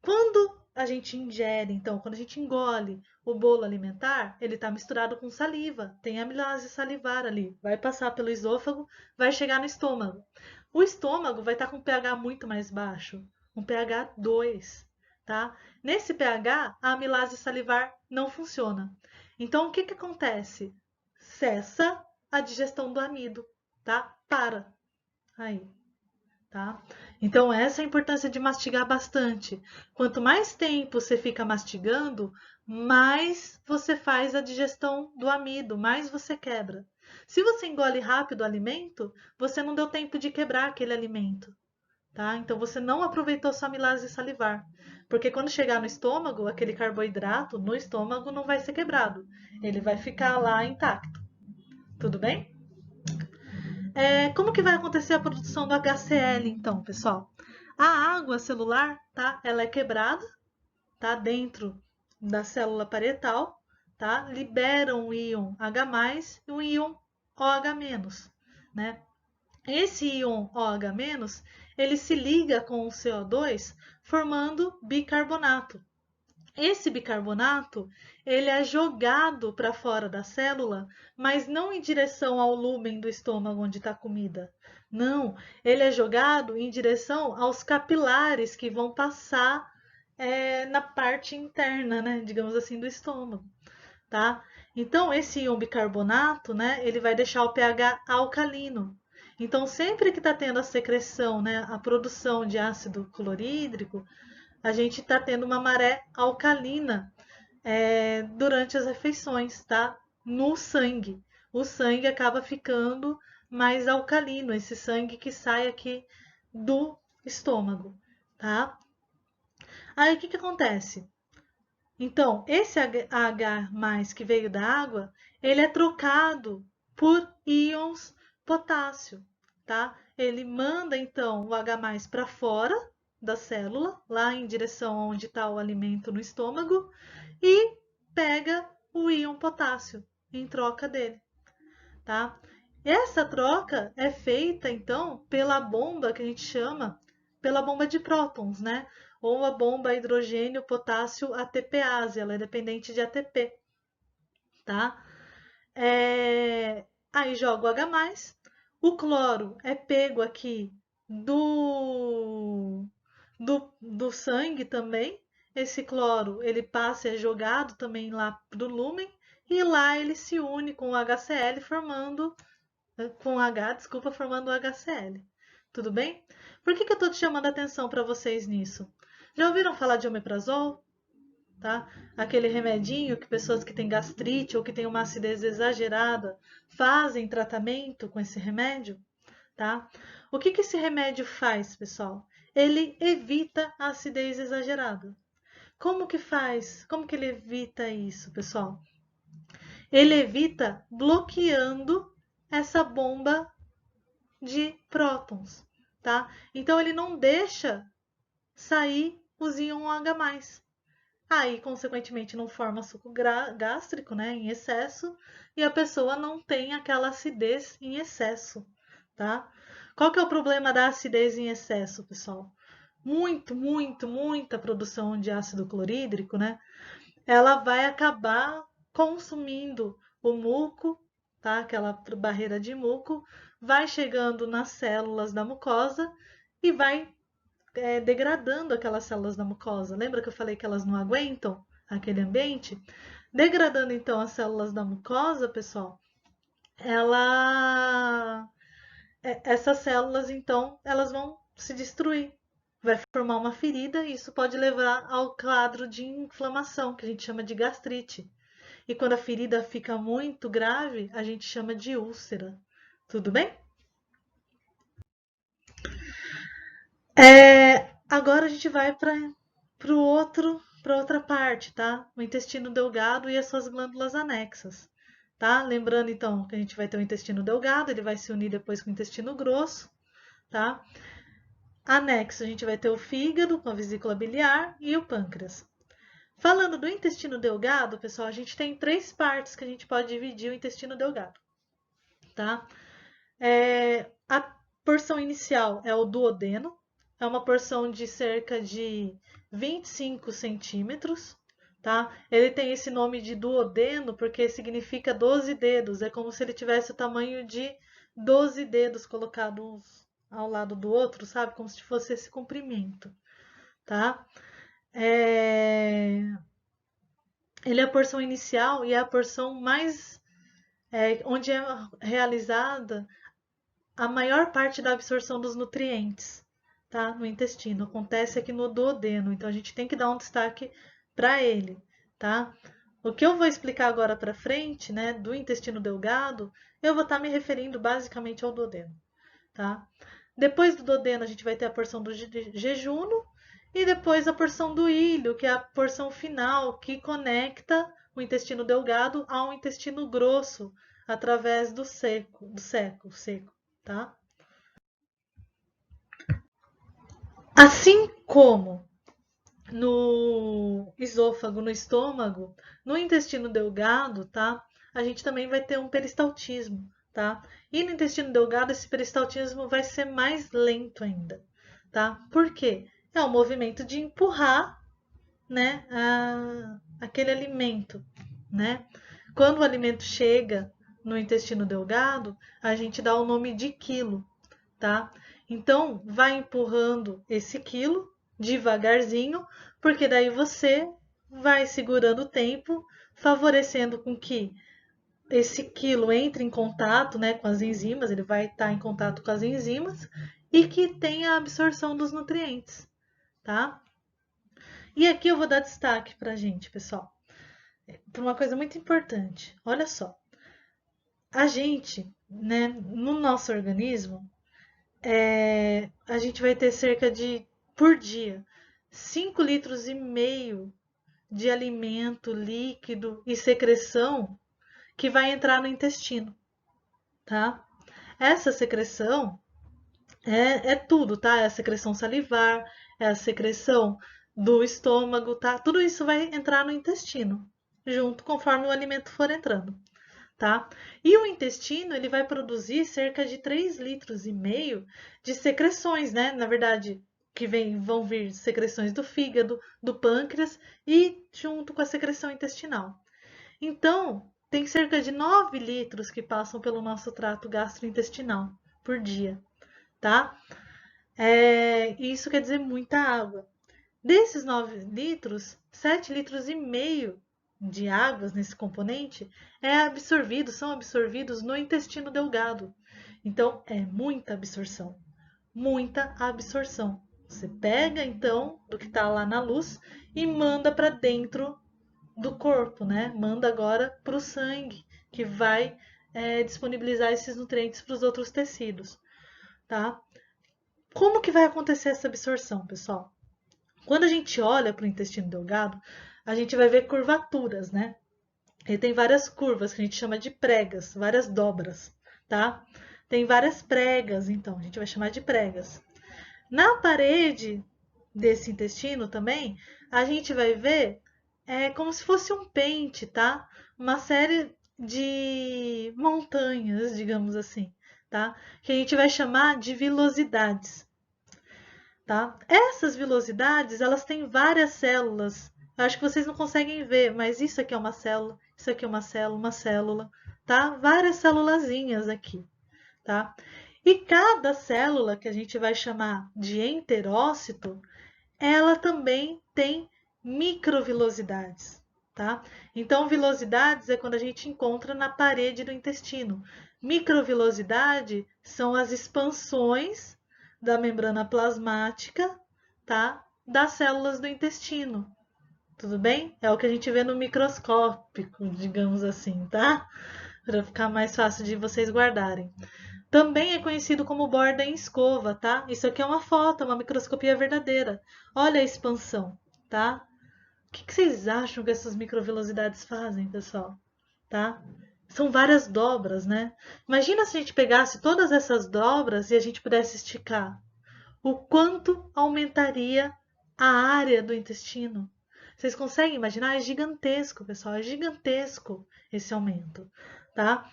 Quando a gente ingere, então, quando a gente engole o bolo alimentar, ele está misturado com saliva, tem amilase salivar ali, vai passar pelo esôfago, vai chegar no estômago. O estômago vai estar com um pH muito mais baixo, um pH 2, tá? Nesse pH, a amilase salivar não funciona. Então, o que que acontece? Cessa a digestão do amido, tá? Para. Aí, tá? Então, essa é a importância de mastigar bastante. Quanto mais tempo você fica mastigando, mais você faz a digestão do amido, mais você quebra. Se você engole rápido o alimento, você não deu tempo de quebrar aquele alimento, tá? Então, você não aproveitou sua amilase salivar. Porque quando chegar no estômago, aquele carboidrato no estômago não vai ser quebrado. Ele vai ficar lá intacto. Tudo bem? Como que vai acontecer a produção do HCl, então, pessoal? A água celular, tá? Ela é quebrada, tá? Dentro da célula parietal, tá? Libera um íon H+, e um íon OH-, né? Esse íon OH-, ele se liga com o CO2, formando bicarbonato. Esse bicarbonato, ele é jogado para fora da célula, mas não em direção ao lúmen do estômago onde está a comida. Não, ele é jogado em direção aos capilares que vão passar na parte interna, né, digamos assim, do estômago, tá? Então, esse íon bicarbonato, né, ele vai deixar o pH alcalino. Então, sempre que está tendo a secreção, né, a produção de ácido clorídrico, a gente está tendo uma maré alcalina durante as refeições, tá? No sangue. O sangue acaba ficando mais alcalino, esse sangue que sai aqui do estômago, tá? Aí o que que acontece? Então, esse H+ que veio da água, ele é trocado por íons potássio, tá? Ele manda então o H+ para fora da célula, lá em direção onde está o alimento no estômago, e pega o íon potássio em troca dele, tá? Essa troca é feita então pela bomba que a gente chama pela bomba de prótons, né? Ou a bomba hidrogênio potássio ATPase, ela é dependente de ATP, tá? Aí joga o H+, o cloro é pego aqui do sangue também. Esse cloro ele passa e é jogado também lá pro lúmen e lá ele se une com o HCl formando com H, desculpa, formando o HCl. Tudo bem? Por que que eu estou te chamando a atenção para vocês nisso? Já ouviram falar de omeprazol? Tá? Aquele remedinho que pessoas que têm gastrite ou que têm uma acidez exagerada fazem tratamento com esse remédio, tá? O que que esse remédio faz, pessoal? Ele evita a acidez exagerada. Como que faz? Como que ele evita isso, pessoal? Ele evita bloqueando essa bomba de prótons, tá? Então ele não deixa sair os íon H+. Aí, consequentemente, não forma suco gástrico, né, em excesso, e a pessoa não tem aquela acidez em excesso, tá? Qual que é o problema da acidez em excesso, pessoal? Muita produção de ácido clorídrico, né? Ela vai acabar consumindo o muco, tá? Aquela barreira de muco, vai chegando nas células da mucosa e vai degradando aquelas células da mucosa. Lembra que eu falei que elas não aguentam aquele ambiente? Degradando então as células da mucosa, pessoal, essas células então elas vão se destruir. Vai formar uma ferida e isso pode levar ao quadro de inflamação, que a gente chama de gastrite. E quando a ferida fica muito grave, a gente chama de úlcera. Tudo bem? Agora a gente vai para outra parte, tá? O intestino delgado e as suas glândulas anexas, tá? Lembrando então que a gente vai ter o intestino delgado, ele vai se unir depois com o intestino grosso, tá? Anexo, a gente vai ter o fígado com a vesícula biliar e o pâncreas. Falando do intestino delgado, pessoal, a gente tem três partes que a gente pode dividir o intestino delgado, tá? A porção inicial é o duodeno, é uma porção de cerca de 25 centímetros, tá? Ele tem esse nome de duodeno porque significa 12 dedos, é como se ele tivesse o tamanho de 12 dedos colocados ao lado do outro, sabe? Como se fosse esse comprimento, tá? Ele é a porção inicial e é a porção mais onde é realizada a maior parte da absorção dos nutrientes, tá? No intestino. Acontece aqui no duodeno, então a gente tem que dar um destaque para ele, tá? O que eu vou explicar agora para frente, né, do intestino delgado, eu vou estar me referindo basicamente ao duodeno, tá? Depois do duodeno, a gente vai ter a porção do jejuno e depois a porção do ilho, que é a porção final que conecta o intestino delgado ao intestino grosso através do seco, seco, tá? Assim como no esôfago, no estômago, no intestino delgado, tá? A gente também vai ter um peristaltismo, tá? E no intestino delgado, esse peristaltismo vai ser mais lento ainda, tá? Por quê? É o movimento de empurrar, né, aquele alimento, né? Quando o alimento chega no intestino delgado, a gente dá o nome de quilo, tá? Então, vai empurrando esse quilo devagarzinho, porque daí você vai segurando o tempo, favorecendo com que esse quilo entre em contato, né, com as enzimas, ele vai estar em contato com as enzimas e que tenha a absorção dos nutrientes, tá? E aqui eu vou dar destaque pra gente, pessoal, para uma coisa muito importante. Olha só, a gente, né, no nosso organismo, a gente vai ter cerca de, por dia, 5,5 litros de alimento líquido e secreção que vai entrar no intestino, tá? Essa secreção é tudo, tá? É a secreção salivar, é a secreção do estômago, tá? Tudo isso vai entrar no intestino, junto conforme o alimento for entrando, tá? E o intestino, ele vai produzir cerca de 3,5 litros de secreções, né? Na verdade, vão vir secreções do fígado, do pâncreas e junto com a secreção intestinal. Então, tem cerca de 9 litros que passam pelo nosso trato gastrointestinal por dia, tá? Isso quer dizer muita água. Desses 9 litros, 7,5 litros de águas nesse componente são absorvidos no intestino delgado. Então, é muita absorção. Muita absorção. Você pega, então, do que está lá na luz e manda para dentro do corpo, né? Manda agora para o sangue, que vai disponibilizar esses nutrientes para os outros tecidos, tá? Como que vai acontecer essa absorção, pessoal? Quando a gente olha para o intestino delgado, a gente vai ver curvaturas, né? Ele tem várias curvas que a gente chama de pregas, várias dobras, tá? Tem várias pregas, então, a gente vai chamar de pregas. Na parede desse intestino também, a gente vai ver como se fosse um pente, tá? Uma série de montanhas, digamos assim, tá? Que a gente vai chamar de vilosidades, tá? Essas vilosidades, elas têm várias células. Eu acho que vocês não conseguem ver, mas isso aqui é uma célula, isso aqui é uma célula, tá? Várias célulazinhas aqui, tá? E cada célula que a gente vai chamar de enterócito, ela também tem microvilosidades, tá? Então, vilosidades é quando a gente encontra na parede do intestino. Microvilosidade são as expansões da membrana plasmática, tá? Das células do intestino, Tudo bem? É o que a gente vê no microscópico, digamos assim, tá? Para ficar mais fácil de vocês guardarem. Também é conhecido como borda em escova, tá? Isso aqui é uma foto, uma microscopia verdadeira. Olha a expansão, tá? O que vocês acham que essas microvelocidades fazem, pessoal? Tá? São várias dobras, né? Imagina se a gente pegasse todas essas dobras e a gente pudesse esticar. O quanto aumentaria a área do intestino? Vocês conseguem imaginar? É gigantesco, pessoal, é gigantesco esse aumento, tá?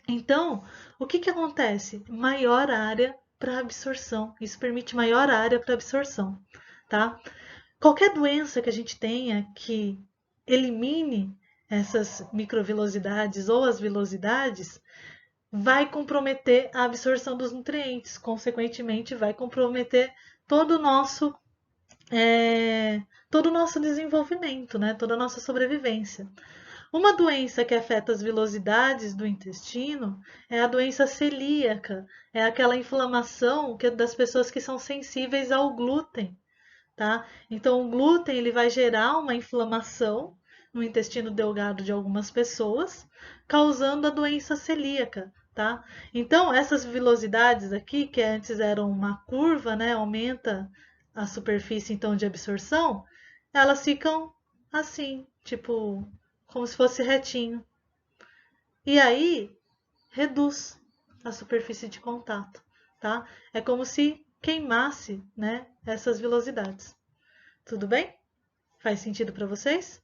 Então, o que acontece? Maior área para absorção. Isso permite maior área para absorção, tá? Qualquer doença que a gente tenha que elimine essas microvelocidades ou as velocidades, vai comprometer a absorção dos nutrientes, consequentemente, vai comprometer todo o nosso, é, todo o nosso desenvolvimento, né? Toda a nossa sobrevivência. Uma doença que afeta as velocidades do intestino é a doença celíaca, é aquela inflamação das pessoas que são sensíveis ao glúten, tá? Então, o glúten ele vai gerar uma inflamação no intestino delgado de algumas pessoas, causando a doença celíaca, tá? Então, essas velocidades aqui, que antes eram uma curva, né, aumenta a superfície então de absorção, elas ficam assim, tipo, como se fosse retinho. E aí, reduz a superfície de contato, tá? É como se queimasse, né, essas velocidades. Tudo bem? Faz sentido para vocês?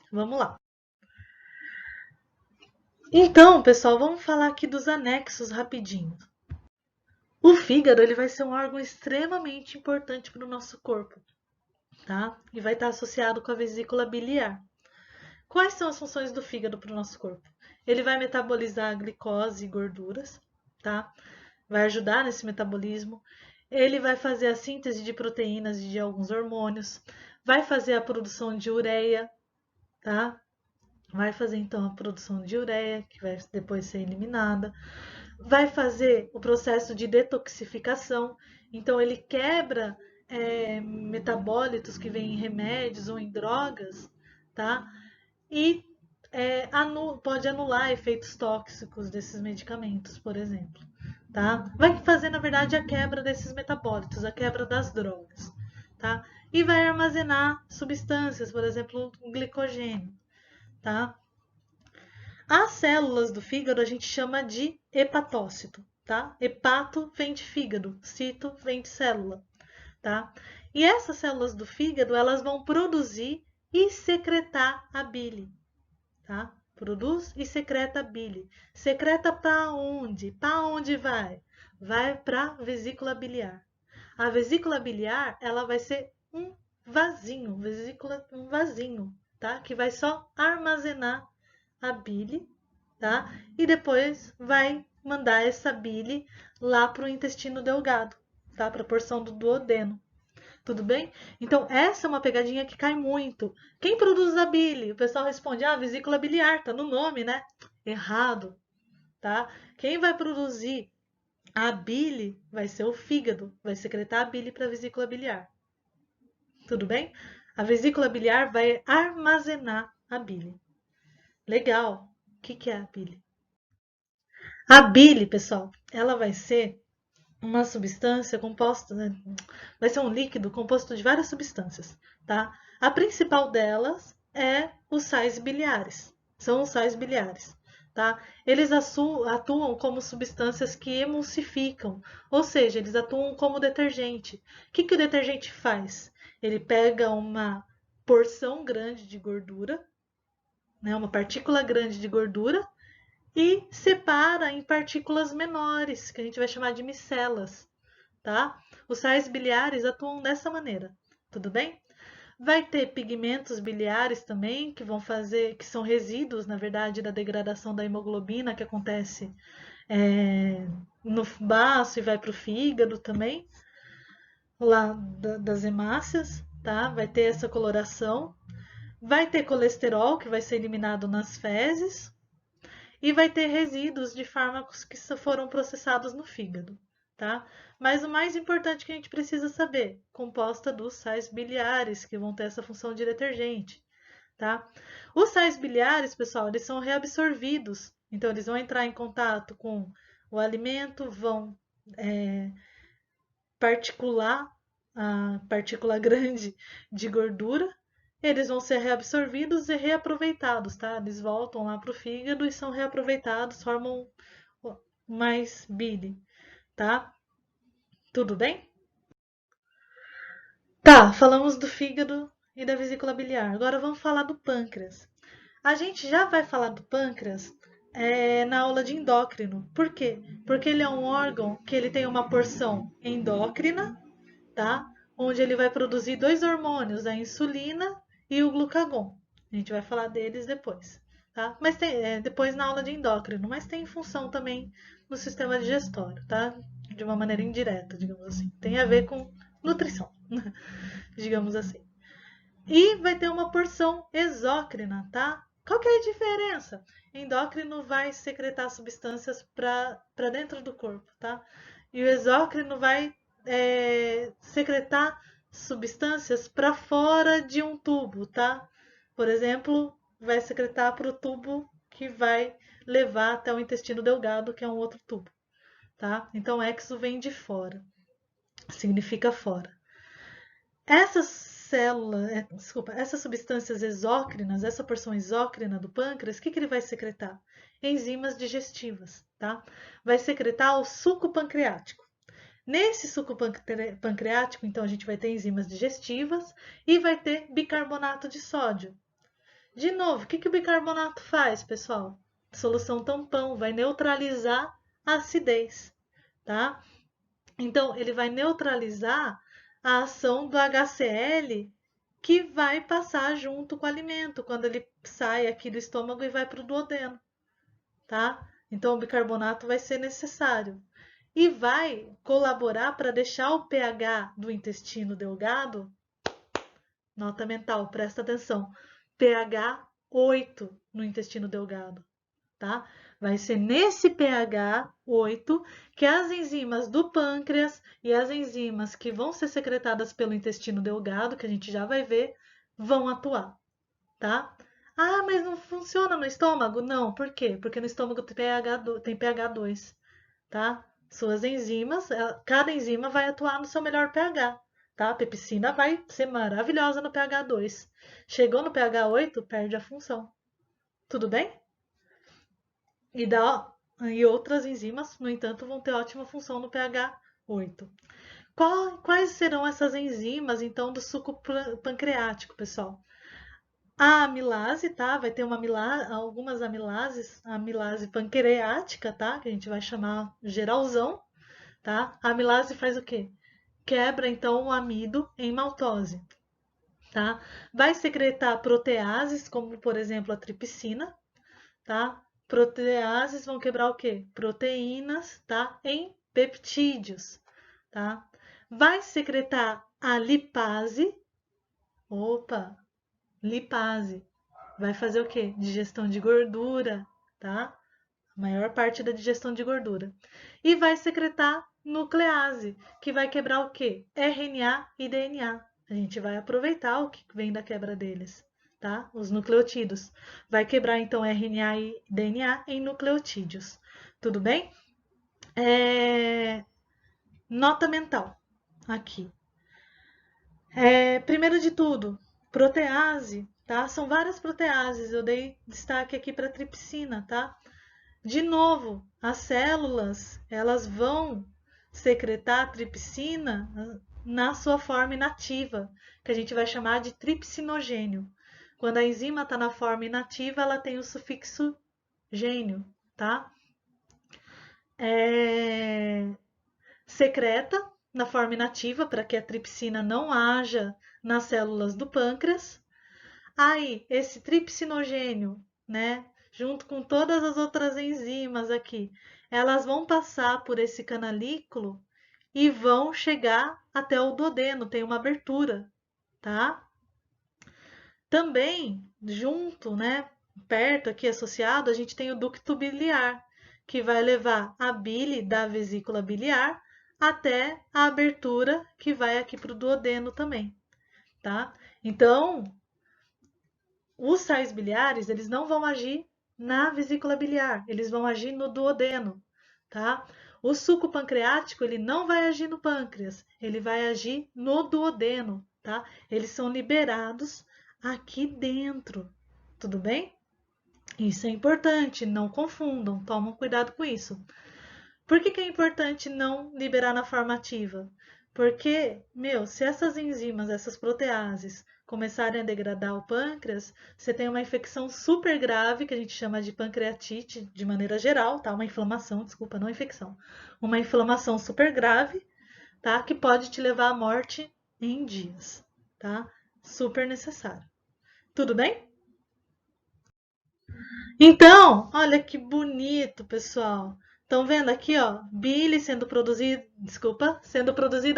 Vamos lá. Então, pessoal, vamos falar aqui dos anexos rapidinho. O fígado ele vai ser um órgão extremamente importante para o nosso corpo, tá? E vai estar associado com a vesícula biliar. Quais são as funções do fígado para o nosso corpo? Ele vai metabolizar a glicose e gorduras, tá? Vai ajudar nesse metabolismo. Ele vai fazer a síntese de proteínas e de alguns hormônios, vai fazer a produção de ureia, tá? Vai fazer então a produção de ureia, que vai depois ser eliminada. Vai fazer o processo de detoxificação, então ele quebra metabólitos que vêm em remédios ou em drogas, tá? E pode anular efeitos tóxicos desses medicamentos, por exemplo. Tá? Vai fazer, na verdade, a quebra desses metabólitos, a quebra das drogas. Tá? E vai armazenar substâncias, por exemplo, o glicogênio. Tá? As células do fígado a gente chama de hepatócito. Tá? Hepato vem de fígado, cito vem de célula. Tá? E essas células do fígado elas vão produzir e secretar a bile. Tá? Produz e secreta bile. Secreta para onde? Para onde vai? Vai para a vesícula biliar. A vesícula biliar, ela vai ser um vasinho, um vasinho, tá? Que vai só armazenar a bile, tá? E depois vai mandar essa bile lá para o intestino delgado, tá? Para a porção do duodeno. Tudo bem? Então, essa é uma pegadinha que cai muito. Quem produz a bile? O pessoal responde, vesícula biliar, tá no nome, né? Errado, tá? Quem vai produzir a bile vai ser o fígado, vai secretar a bile para a vesícula biliar. Tudo bem? A vesícula biliar vai armazenar a bile. Legal. O que é a bile? A bile, pessoal, ela vai ser uma substância composta, né? Vai ser um líquido composto de várias substâncias, tá? A principal delas é os sais biliares. São os sais biliares, tá? Eles atuam como substâncias que emulsificam, ou seja, eles atuam como detergente. O que o detergente faz? Ele pega uma porção grande de gordura, né? Uma partícula grande de gordura e separa em partículas menores, que a gente vai chamar de micelas, tá? Os sais biliares atuam dessa maneira, tudo bem? Vai ter pigmentos biliares também, que vão fazer, que são resíduos, na verdade, da degradação da hemoglobina, que acontece no baço e vai para o fígado também, lá das hemácias, tá? Vai ter essa coloração. Vai ter colesterol, que vai ser eliminado nas fezes, e vai ter resíduos de fármacos que foram processados no fígado, tá? Mas o mais importante que a gente precisa saber, composta dos sais biliares, que vão ter essa função de detergente, tá? Os sais biliares, pessoal, eles são reabsorvidos, então eles vão entrar em contato com o alimento, vão particular a partícula grande de gordura, eles vão ser reabsorvidos e reaproveitados, tá? Eles voltam lá para o fígado e são reaproveitados, formam mais bile, tá? Tudo bem? Tá, falamos do fígado e da vesícula biliar. Agora vamos falar do pâncreas. A gente já vai falar do pâncreas na aula de endócrino. Por quê? Porque ele é um órgão que ele tem uma porção endócrina, tá? Onde ele vai produzir dois hormônios, a insulina e o glucagon. A gente vai falar deles depois, tá? Mas tem depois na aula de endócrino, mas tem função também no sistema digestório, tá? De uma maneira indireta, digamos assim. Tem a ver com nutrição, digamos assim. E vai ter uma porção exócrina, tá? Qual que é a diferença? Endócrino vai secretar substâncias para dentro do corpo, tá? E o exócrino vai secretar substâncias para fora de um tubo, tá? Por exemplo, vai secretar para o tubo que vai levar até o intestino delgado, que é um outro tubo, tá? Então, exo vem de fora, significa fora. Essas substâncias exócrinas, essa porção exócrina do pâncreas, o que ele vai secretar? Enzimas digestivas, tá? Vai secretar o suco pancreático. Nesse suco pancreático, então, a gente vai ter enzimas digestivas e vai ter bicarbonato de sódio. De novo, o que o bicarbonato faz, pessoal? Solução tampão, vai neutralizar a acidez, tá? Então, ele vai neutralizar a ação do HCl que vai passar junto com o alimento, quando ele sai aqui do estômago e vai para o duodeno, tá? Então, o bicarbonato vai ser necessário. E vai colaborar para deixar o pH do intestino delgado, nota mental, presta atenção, pH 8 no intestino delgado, tá? Vai ser nesse pH 8 que as enzimas do pâncreas e as enzimas que vão ser secretadas pelo intestino delgado, que a gente já vai ver, vão atuar, tá? Ah, mas não funciona no estômago? Não, por quê? Porque no estômago tem pH 2, tá? Suas enzimas, cada enzima vai atuar no seu melhor pH, tá? A pepsina vai ser maravilhosa no pH 2. Chegou no pH 8, perde a função. Tudo bem? E outras enzimas, no entanto, vão ter ótima função no pH 8. Quais serão essas enzimas, então, do suco pancreático, pessoal? A amilase, tá? Vai ter algumas amilases, a amilase pancreática, tá? Que a gente vai chamar geralzão, tá? A amilase faz o quê? Quebra, então, o amido em maltose, tá? Vai secretar proteases, como, por exemplo, a tripsina, tá? Proteases vão quebrar o quê? Proteínas, tá? Em peptídeos, tá? Vai secretar a lipase. Opa, lipase. Vai fazer o quê? Digestão de gordura, tá? A maior parte da digestão de gordura. E vai secretar nuclease, que vai quebrar o quê? RNA e DNA. A gente vai aproveitar o que vem da quebra deles, tá? Os nucleotídeos. Vai quebrar, então, RNA e DNA em nucleotídeos. Tudo bem? Nota mental aqui. Primeiro de tudo, protease, tá? São várias proteases. Eu dei destaque aqui para a tripsina, tá? De novo, as células, elas vão secretar a tripsina na sua forma inativa, que a gente vai chamar de tripsinogênio. Quando a enzima está na forma inativa, ela tem o sufixo gênio, tá? Secreta na forma inativa para que a tripsina não haja nas células do pâncreas. Aí, esse tripsinogênio, né, junto com todas as outras enzimas aqui, elas vão passar por esse canalículo e vão chegar até o duodeno, tem uma abertura, tá? Também, junto, né, perto aqui associado, a gente tem o ducto biliar, que vai levar a bile da vesícula biliar até a abertura que vai aqui para o duodeno também, tá? Então, os sais biliares, eles não vão agir na vesícula biliar, eles vão agir no duodeno, tá? O suco pancreático, ele não vai agir no pâncreas, ele vai agir no duodeno, tá? Eles são liberados aqui dentro, tudo bem? Isso é importante, não confundam, tomem cuidado com isso. Por que é importante não liberar na forma ativa? Porque, se essas enzimas, essas proteases, começarem a degradar o pâncreas, você tem uma infecção super grave, que a gente chama de pancreatite, de maneira geral, tá? Uma inflamação, desculpa, não infecção. Uma inflamação super grave, tá? Que pode te levar à morte em dias, tá? Super necessário. Tudo bem? Então, olha que bonito, pessoal. Estão vendo aqui, ó, bile sendo produzida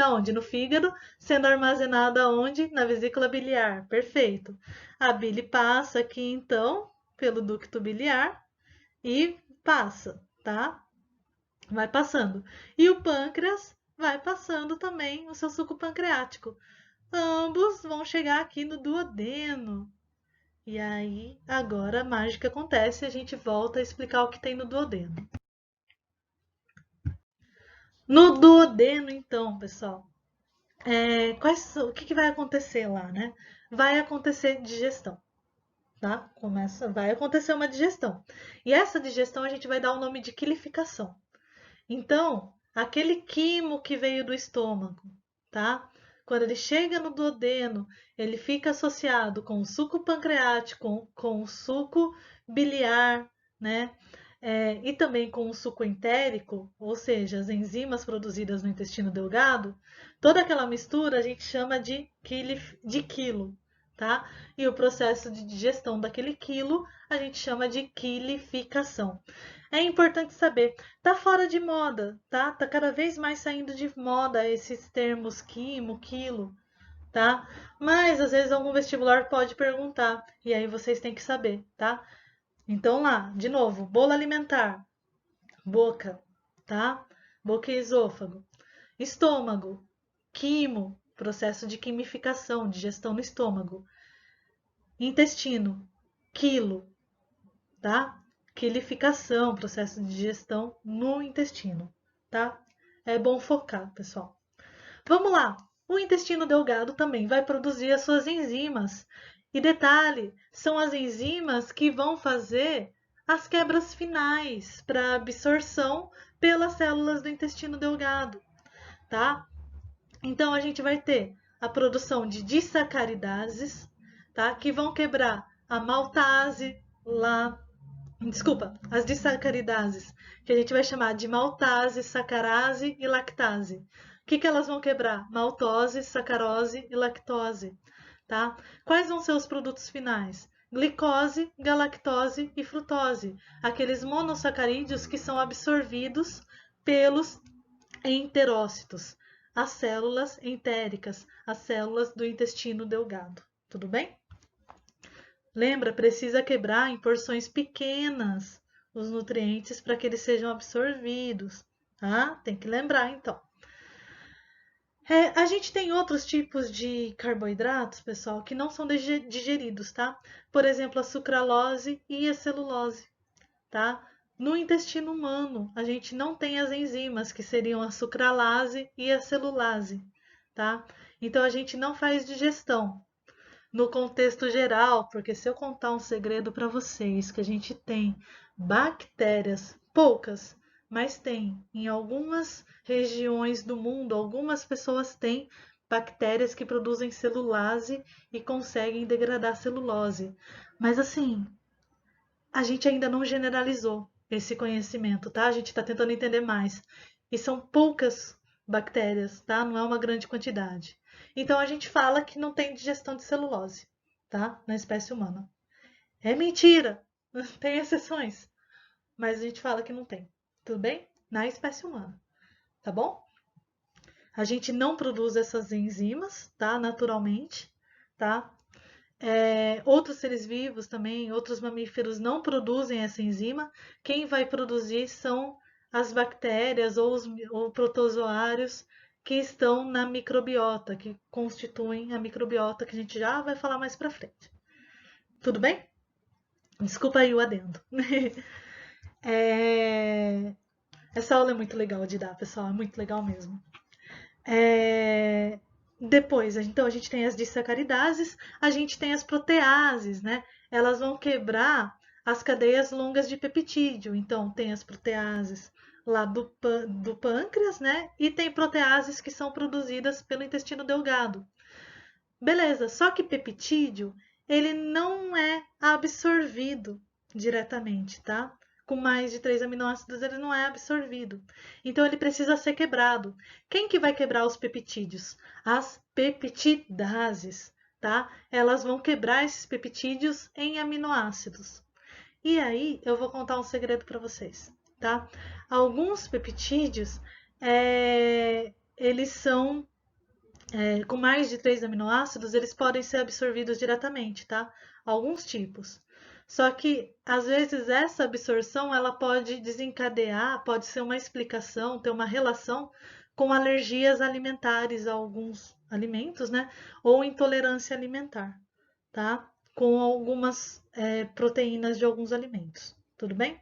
onde? No fígado, sendo armazenada onde? Na vesícula biliar. Perfeito. A bile passa aqui, então, pelo ducto biliar e passa, tá? Vai passando. E o pâncreas vai passando também o seu suco pancreático. Ambos vão chegar aqui no duodeno. E aí, agora a mágica acontece e a gente volta a explicar o que tem no duodeno. No duodeno, então, pessoal, o que vai acontecer lá, né? Vai acontecer digestão, tá? Vai acontecer uma digestão. E essa digestão a gente vai dar o nome de quilificação. Então, aquele quimo que veio do estômago, tá? Quando ele chega no duodeno, ele fica associado com o suco pancreático, com o suco biliar, né? E também com o suco entérico, ou seja, as enzimas produzidas no intestino delgado, toda aquela mistura a gente chama de quilo, tá? E o processo de digestão daquele quilo a gente chama de quilificação. É importante saber, tá fora de moda, tá? Tá cada vez mais saindo de moda esses termos quilo, tá? Mas às vezes algum vestibular pode perguntar e aí vocês têm que saber, tá? Então lá, de novo, bolo alimentar, boca, tá? Boca e esôfago. Estômago, quimo, processo de quimificação, digestão no estômago. Intestino, quilo, tá? Quilificação, processo de digestão no intestino, tá? É bom focar, pessoal. Vamos lá. O intestino delgado também vai produzir as suas enzimas. E detalhe, são as enzimas que vão fazer as quebras finais para absorção pelas células do intestino delgado, tá? Então a gente vai ter a produção de disacaridases, tá? Que vão quebrar a maltase, as disacaridases, que a gente vai chamar de maltase, sacarase e lactase. O que elas vão quebrar? Maltose, sacarose e lactose, tá? Quais vão ser os produtos finais? Glicose, galactose e frutose, aqueles monossacarídeos que são absorvidos pelos enterócitos, as células entéricas, as células do intestino delgado. Tudo bem? Lembra, precisa quebrar em porções pequenas os nutrientes para que eles sejam absorvidos, tá? Tem que lembrar, então. A gente tem outros tipos de carboidratos, pessoal, que não são digeridos, tá? Por exemplo, a sucralose e a celulose, tá? No intestino humano, a gente não tem as enzimas, que seriam a sucralase e a celulase, tá? Então, a gente não faz digestão no contexto geral, porque se eu contar um segredo para vocês, que a gente tem bactérias, poucas, mas tem em algumas regiões do mundo, algumas pessoas têm bactérias que produzem celulase e conseguem degradar celulose. Mas assim, a gente ainda não generalizou esse conhecimento, tá? A gente está tentando entender mais. E são poucas bactérias, tá? Não é uma grande quantidade. Então a gente fala que não tem digestão de celulose, tá? Na espécie humana. É mentira! Tem exceções, mas a gente fala que não tem. Tudo bem? Na espécie humana, tá bom? A gente não produz essas enzimas, tá? Naturalmente, tá? Outros seres vivos também, outros mamíferos não produzem essa enzima. Quem vai produzir são as bactérias ou protozoários que estão na microbiota, que constituem a microbiota, que a gente já vai falar mais para frente. Tudo bem? Desculpa aí o adendo. Essa aula é muito legal de dar, pessoal, é muito legal mesmo. Depois, então, a gente tem as disacaridases, a gente tem as proteases, né? Elas vão quebrar as cadeias longas de peptídeo. Então, tem as proteases lá do pâncreas, né? E tem proteases que são produzidas pelo intestino delgado. Beleza, só que peptídeo, ele não é absorvido diretamente, tá? Com mais de 3 aminoácidos, ele não é absorvido. Então, ele precisa ser quebrado. Quem que vai quebrar os peptídeos? As peptidases, tá? Elas vão quebrar esses peptídeos em aminoácidos. E aí, eu vou contar um segredo para vocês, tá? Alguns peptídeos, eles são com mais de 3 aminoácidos, eles podem ser absorvidos diretamente, tá? Alguns tipos. Só que, às vezes, essa absorção ela pode desencadear, pode ser uma explicação, ter uma relação com alergias alimentares a alguns alimentos, né? Ou intolerância alimentar, tá? Com algumas proteínas de alguns alimentos, tudo bem?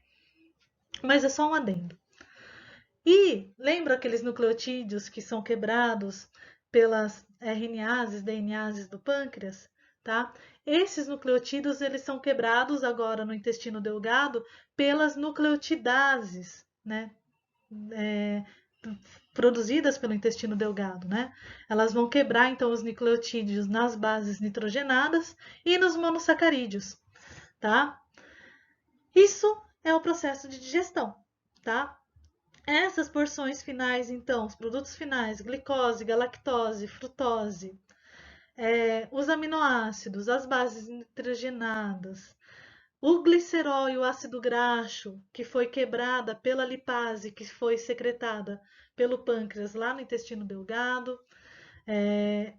Mas é só um adendo. E lembra aqueles nucleotídeos que são quebrados pelas RNases, DNases do pâncreas, tá? Esses nucleotídeos eles são quebrados agora no intestino delgado pelas nucleotidases, né? Produzidas pelo intestino delgado, né? Elas vão quebrar então os nucleotídeos nas bases nitrogenadas e nos monossacarídeos, tá? Isso é o processo de digestão, tá? Essas porções finais, então, os produtos finais, glicose, galactose, frutose, os aminoácidos, as bases nitrogenadas, o glicerol e o ácido graxo, que foi quebrada pela lipase, que foi secretada pelo pâncreas lá no intestino delgado,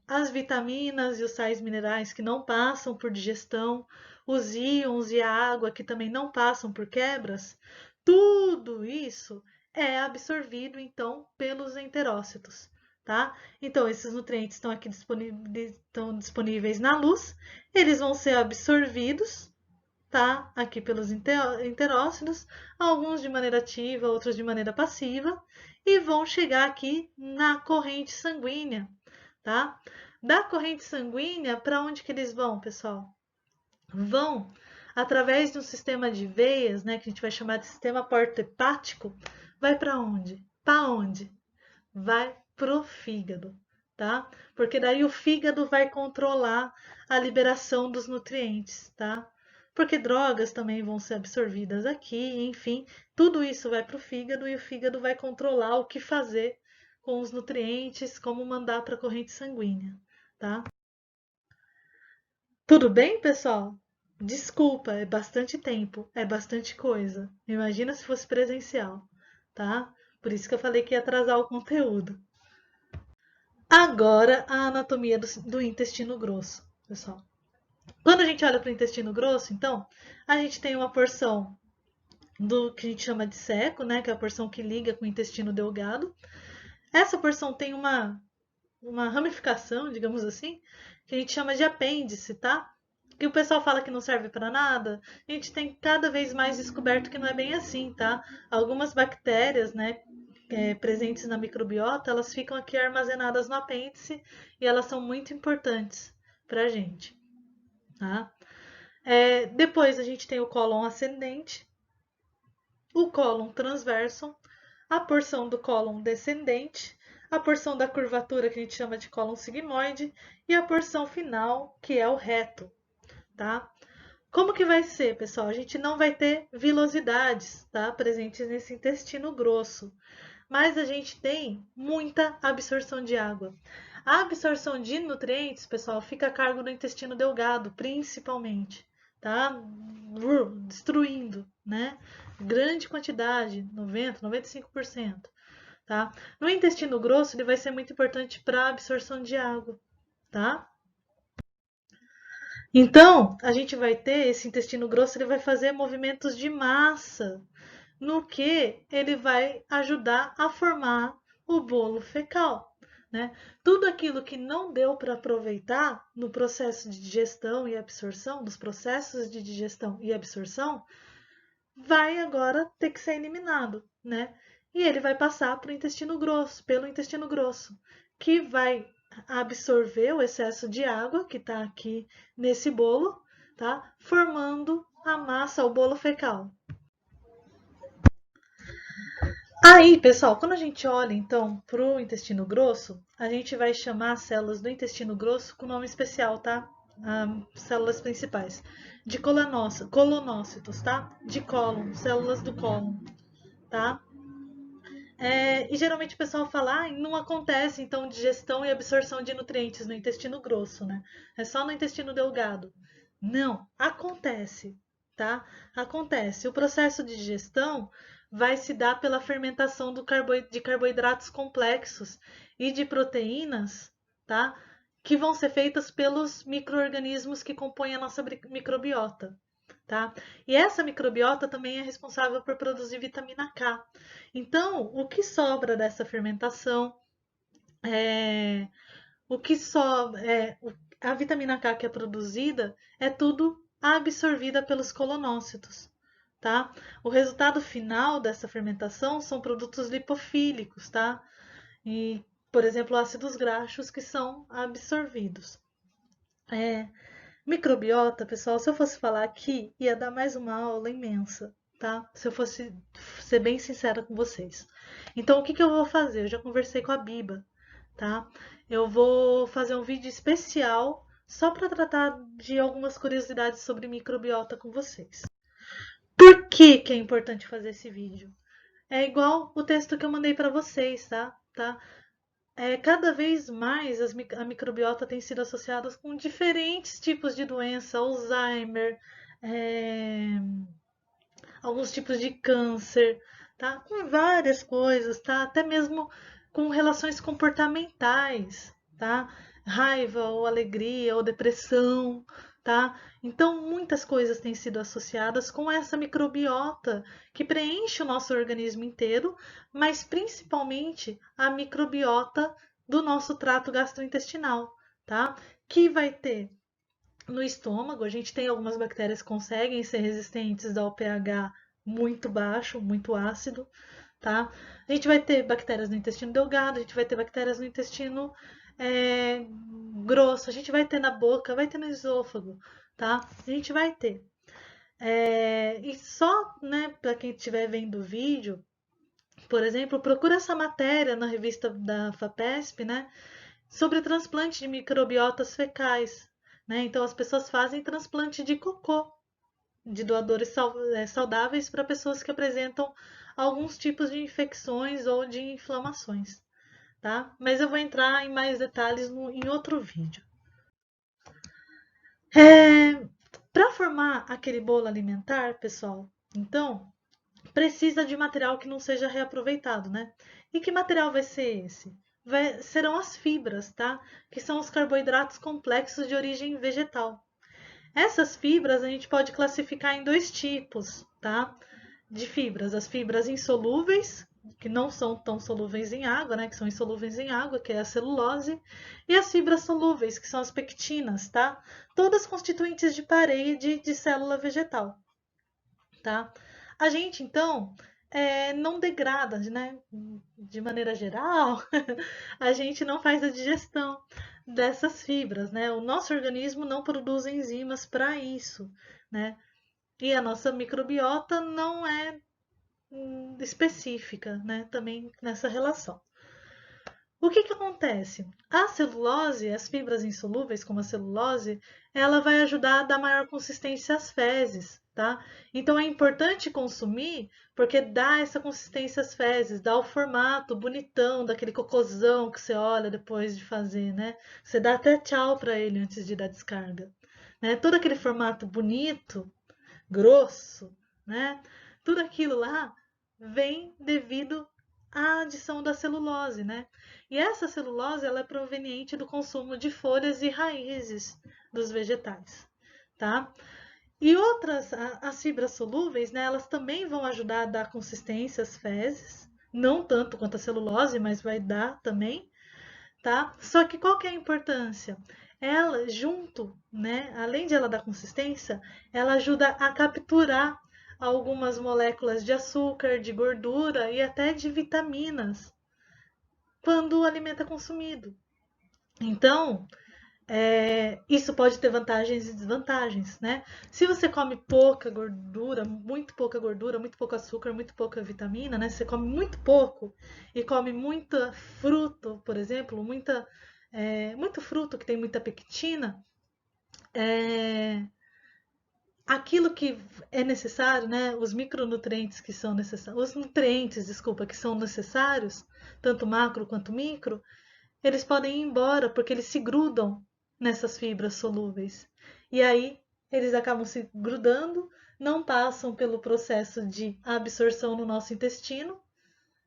as vitaminas e os sais minerais que não passam por digestão, os íons e a água que também não passam por quebras, tudo isso é absorvido então pelos enterócitos, tá? Então esses nutrientes estão aqui disponíveis na luz, eles vão ser absorvidos, tá? Aqui pelos enterócitos, alguns de maneira ativa, outros de maneira passiva, e vão chegar aqui na corrente sanguínea, tá? Da corrente sanguínea, para onde que eles vão, pessoal? Vão através de um sistema de veias, né, que a gente vai chamar de sistema porto-hepático, vai para onde? Para onde? Vai pro fígado, tá? Porque daí o fígado vai controlar a liberação dos nutrientes, tá? Porque drogas também vão ser absorvidas aqui, enfim, tudo isso vai pro fígado e o fígado vai controlar o que fazer com os nutrientes, como mandar para a corrente sanguínea, tá? Tudo bem, pessoal? Desculpa, é bastante tempo, é bastante coisa. Imagina se fosse presencial, tá? Por isso que eu falei que ia atrasar o conteúdo. Agora, a anatomia do intestino grosso, pessoal. Quando a gente olha para o intestino grosso, então, a gente tem uma porção do que a gente chama de seco, né, que é a porção que liga com o intestino delgado. Essa porção tem uma ramificação, digamos assim, que a gente chama de apêndice, tá? Que o pessoal fala que não serve para nada, a gente tem cada vez mais descoberto que não é bem assim, tá? Algumas bactérias, né, presentes na microbiota, elas ficam aqui armazenadas no apêndice e elas são muito importantes para a gente, tá? Depois a gente tem o cólon ascendente, o cólon transverso, a porção do cólon descendente, a porção da curvatura que a gente chama de cólon sigmoide e a porção final, que é o reto, tá? Como que vai ser, pessoal? A gente não vai ter vilosidades, tá? Presentes nesse intestino grosso, mas a gente tem muita absorção de água. A absorção de nutrientes, pessoal, fica a cargo do intestino delgado, principalmente, tá? Destruindo, né? Grande quantidade, 90, 95%, tá? No intestino grosso, ele vai ser muito importante para a absorção de água, tá? Então, a gente vai ter esse intestino grosso, ele vai fazer movimentos de massa no que ele vai ajudar a formar o bolo fecal, né? Tudo aquilo que não deu para aproveitar no processo de digestão e absorção, dos processos de digestão e absorção, vai agora ter que ser eliminado, né? E ele vai passar para o intestino grosso, pelo intestino grosso, que vai absorver o excesso de água que está aqui nesse bolo, tá? Formando a massa, o bolo fecal. Aí, pessoal, quando a gente olha então para o intestino grosso, a gente vai chamar as células do intestino grosso com nome especial, tá? Células principais. De colonócitos, tá? De cólon, células do cólon, tá? E geralmente o pessoal fala, não acontece então digestão e absorção de nutrientes no intestino grosso, né? É só no intestino delgado. Não, acontece, tá? Acontece. O processo de digestão vai se dar pela fermentação de carboidratos complexos e de proteínas, tá? Que vão ser feitas pelos micro-organismos que compõem a nossa microbiota. Tá? E essa microbiota também é responsável por produzir vitamina K. Então, o que sobra dessa fermentação, é, o que a vitamina K que é produzida é tudo absorvida pelos colonócitos, tá? O resultado final dessa fermentação são produtos lipofílicos, tá? E, por exemplo, ácidos graxos que são absorvidos. Microbiota, pessoal, se eu fosse falar aqui, ia dar mais uma aula imensa, tá? Se eu fosse ser bem sincera com vocês. Então, o que eu vou fazer? Eu já conversei com a Biba, tá? Eu vou fazer um vídeo especial só para tratar de algumas curiosidades sobre microbiota com vocês. Por que é importante fazer esse vídeo? É igual o texto que eu mandei para vocês, tá? Cada vez mais a microbiota tem sido associada com diferentes tipos de doença, Alzheimer, é, alguns tipos de câncer, tá? Com várias coisas, tá? Até mesmo com relações comportamentais, tá? Raiva ou alegria ou depressão, tá? Então, muitas coisas têm sido associadas com essa microbiota que preenche o nosso organismo inteiro, mas principalmente a microbiota do nosso trato gastrointestinal, tá? Que vai ter no estômago, a gente tem algumas bactérias que conseguem ser resistentes ao pH muito baixo, muito ácido, tá? A gente vai ter bactérias no intestino delgado, a gente vai ter bactérias no intestino é, grosso, a gente vai ter na boca, vai ter no esôfago, tá? A gente vai ter. E só, né, para quem estiver vendo o vídeo, por exemplo, procura essa matéria na revista da FAPESP, né, sobre transplante de microbiotas fecais, né? Então as pessoas fazem transplante de cocô de doadores saudáveis para pessoas que apresentam alguns tipos de infecções ou de inflamações, tá? Mas eu vou entrar em mais detalhes em outro vídeo. Para formar aquele bolo alimentar, pessoal, então precisa de material que não seja reaproveitado, né? E que material vai ser esse? Serão as fibras, tá? Que são os carboidratos complexos de origem vegetal. Essas fibras a gente pode classificar em dois tipos, tá? De fibras. As fibras insolúveis, que não são tão solúveis em água, né? Que são insolúveis em água, que é a celulose. E as fibras solúveis, que são as pectinas, tá? Todas constituintes de parede de célula vegetal, tá? A gente, então, não degrada, né? De maneira geral, a gente não faz a digestão dessas fibras, né? O nosso organismo não produz enzimas para isso, né? E a nossa microbiota não é específica, né? Também nessa relação. O que acontece? A celulose, as fibras insolúveis, como a celulose, ela vai ajudar a dar maior consistência às fezes, tá? Então é importante consumir porque dá essa consistência às fezes, dá o formato bonitão daquele cocôzão que você olha depois de fazer, né? Você dá até tchau para ele antes de dar descarga, né? Todo aquele formato bonito, grosso, né? Tudo aquilo lá vem devido à adição da celulose, né? E essa celulose ela é proveniente do consumo de folhas e raízes dos vegetais, tá? E outras, as fibras solúveis, né, elas também vão ajudar a dar consistência às fezes, não tanto quanto a celulose, mas vai dar também, tá? Só que qual que é a importância? Ela, junto, né, além de ela dar consistência, ela ajuda a capturar algumas moléculas de açúcar, de gordura e até de vitaminas quando o alimento é consumido. Então, isso pode ter vantagens e desvantagens, né? Se você come pouca gordura, muito pouco açúcar, muito pouca vitamina, né? Você come muito pouco e come muita fruto, por exemplo, muito fruto que tem muita pectina, é, aquilo que é necessário, né? Os micronutrientes que são necessários, os nutrientes, desculpa, que são necessários, tanto macro quanto micro, eles podem ir embora porque eles se grudam nessas fibras solúveis. E aí eles acabam se grudando, não passam pelo processo de absorção no nosso intestino,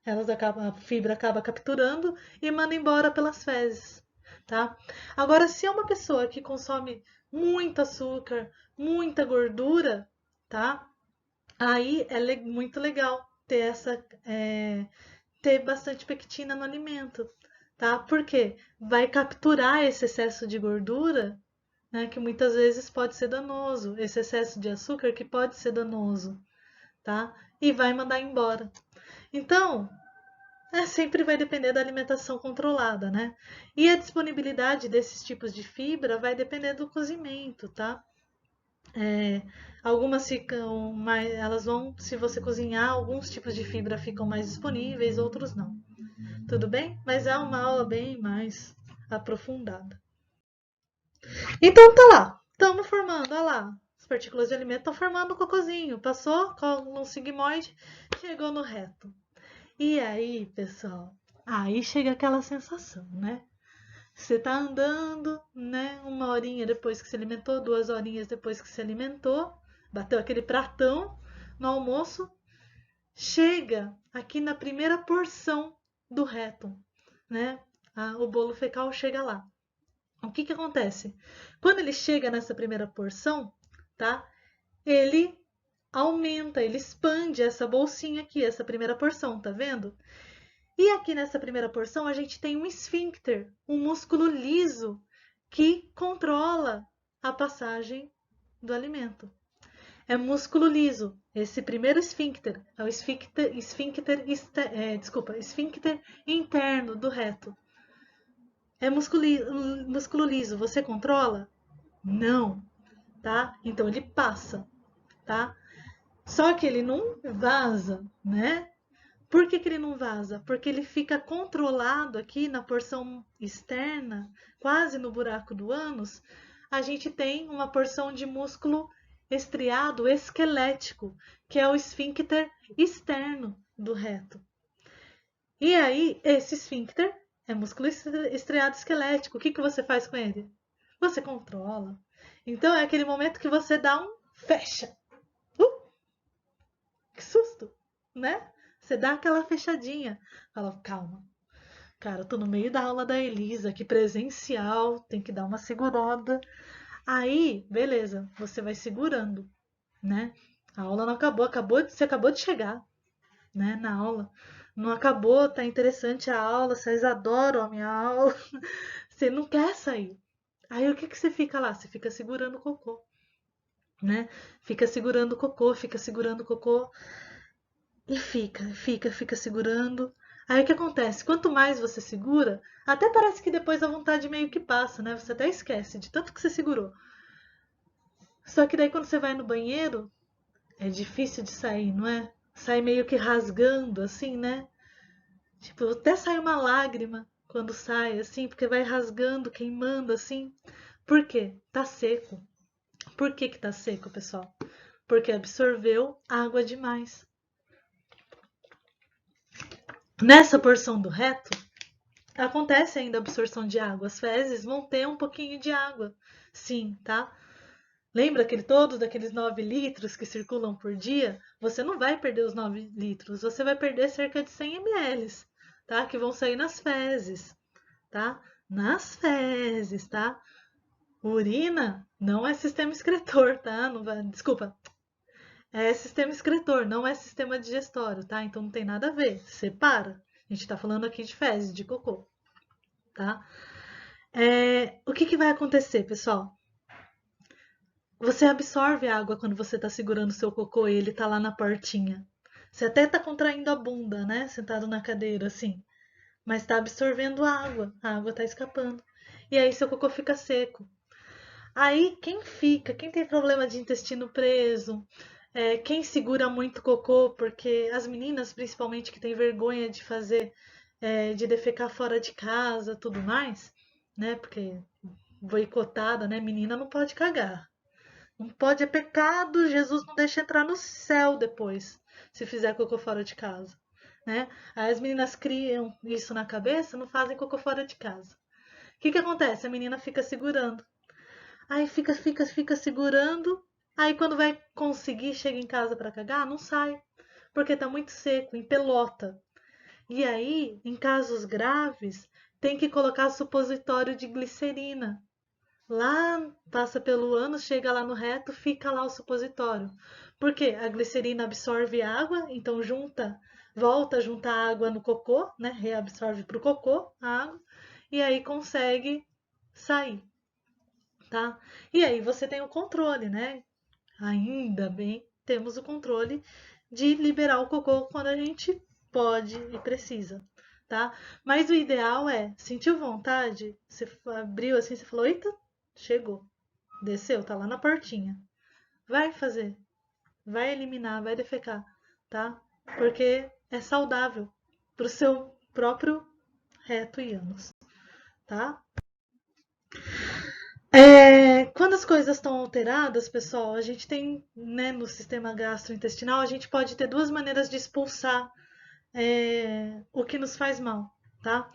a fibra acaba capturando e manda embora pelas fezes, tá? Agora, se é uma pessoa que consome muito açúcar, muita gordura, tá? Aí é muito legal ter bastante pectina no alimento, tá? Porque vai capturar esse excesso de gordura, né, que muitas vezes pode ser danoso, esse excesso de açúcar que pode ser danoso, tá? E vai mandar embora. Então, sempre vai depender da alimentação controlada, né? E a disponibilidade desses tipos de fibra vai depender do cozimento, tá? É, algumas ficam mais, elas vão, se você cozinhar, alguns tipos de fibra ficam mais disponíveis, outros não. Tudo bem? Mas é uma aula bem mais aprofundada. Então tá lá, estamos formando, olha lá. As partículas de alimento estão formando o cocôzinho. Passou, no sigmoide, chegou no reto. E aí, pessoal, aí chega aquela sensação, né? Você tá andando, né? Uma horinha depois que se alimentou, 2 horinhas depois que se alimentou, bateu aquele pratão no almoço, chega aqui na primeira porção do reto, né? O bolo fecal chega lá. O que que acontece? Quando ele chega nessa primeira porção, tá? Ele aumenta, ele expande essa bolsinha aqui, essa primeira porção, tá vendo? E aqui nessa primeira porção a gente tem um esfíncter, um músculo liso que controla a passagem do alimento. É músculo liso. Esse primeiro esfíncter é o esfíncter interno do reto. É músculo liso. Você controla? Não, tá? Então ele passa, tá? Só que ele não vaza, né? Por que ele não vaza? Porque ele fica controlado aqui na porção externa, quase no buraco do ânus. A gente tem uma porção de músculo estriado esquelético, que é o esfíncter externo do reto. E aí, esse esfíncter é músculo estriado esquelético. O que que você faz com ele? Você controla. Então é aquele momento que você dá um fecha. Que susto, né? Você dá aquela fechadinha. Fala, calma. Cara, eu tô no meio da aula da Elisa, aqui presencial, tem que dar uma segurada. Aí, beleza, você vai segurando, né? A aula não acabou, você acabou de chegar, né, na aula. Não acabou, tá interessante a aula, vocês adoram a minha aula. Você não quer sair. Aí o que que você fica lá? Você fica segurando o cocô, né? Fica segurando o cocô, fica segurando o cocô. E fica segurando. Aí o que acontece? Quanto mais você segura, até parece que depois a vontade meio que passa, né? Você até esquece de tanto que você segurou. Só que daí quando você vai no banheiro, é difícil de sair, não é? Sai meio que rasgando, assim, né? Tipo, até sai uma lágrima quando sai, assim, porque vai rasgando, queimando, assim. Por quê? Tá seco. Por que que tá seco, pessoal? Porque absorveu água demais. Nessa porção do reto, acontece ainda a absorção de água. As fezes vão ter um pouquinho de água. Sim, tá? Lembra todos daqueles 9 litros que circulam por dia? Você não vai perder os 9 litros, você vai perder cerca de 100 ml, tá? Que vão sair nas fezes, tá? Nas fezes, tá? Urina não é sistema excretor, tá? Não vai, desculpa. É sistema excretor, não é sistema digestório, tá? Então não tem nada a ver. Separa. A gente tá falando aqui de fezes, de cocô, tá? O que vai acontecer, pessoal? Você absorve a água quando você tá segurando o seu cocô e ele tá lá na portinha. Você até tá contraindo a bunda, né? Sentado na cadeira, assim. Mas tá absorvendo água. A água tá escapando. E aí seu cocô fica seco. Aí quem tem problema de intestino preso, quem segura muito cocô, porque as meninas, principalmente, que têm vergonha de fazer, de defecar fora de casa, tudo mais, né? Porque boicotada, né? Menina não pode cagar. Não pode, é pecado. Jesus não deixa entrar no céu depois, se fizer cocô fora de casa, né? Aí as meninas criam isso na cabeça, não fazem cocô fora de casa. O que acontece? A menina fica segurando. Aí fica segurando. Aí quando vai conseguir, chega em casa para cagar, não sai. Porque tá muito seco, empelota. E aí, em casos graves, tem que colocar supositório de glicerina. Lá, passa pelo ânus, chega lá no reto, fica lá o supositório. Porque a glicerina absorve água, então volta a juntar água no cocô, né? Reabsorve para o cocô a água, e aí consegue sair, tá? E aí você tem o controle, né? Ainda bem, temos o controle de liberar o cocô quando a gente pode e precisa, tá? Mas o ideal é, sentiu vontade, você abriu assim, você falou, eita, chegou, desceu, tá lá na portinha. Vai fazer, vai eliminar, vai defecar, tá? Porque é saudável pro seu próprio reto e ânus, tá? Quando as coisas estão alteradas, pessoal, a gente tem, né, no sistema gastrointestinal, a gente pode ter duas maneiras de expulsar o que nos faz mal, tá?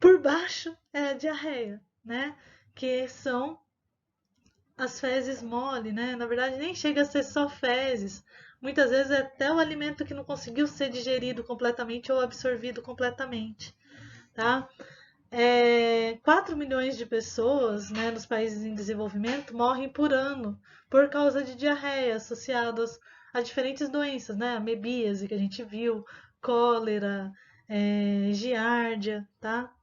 Por baixo é a diarreia, né? Que são as fezes mole, né? Na verdade, nem chega a ser só fezes. Muitas vezes é até o alimento que não conseguiu ser digerido completamente ou absorvido completamente, tá? 4 milhões de pessoas, né, nos países em desenvolvimento morrem por ano por causa de diarreia associadas a diferentes doenças, né? Amebíase que a gente viu, cólera, giardia, tá?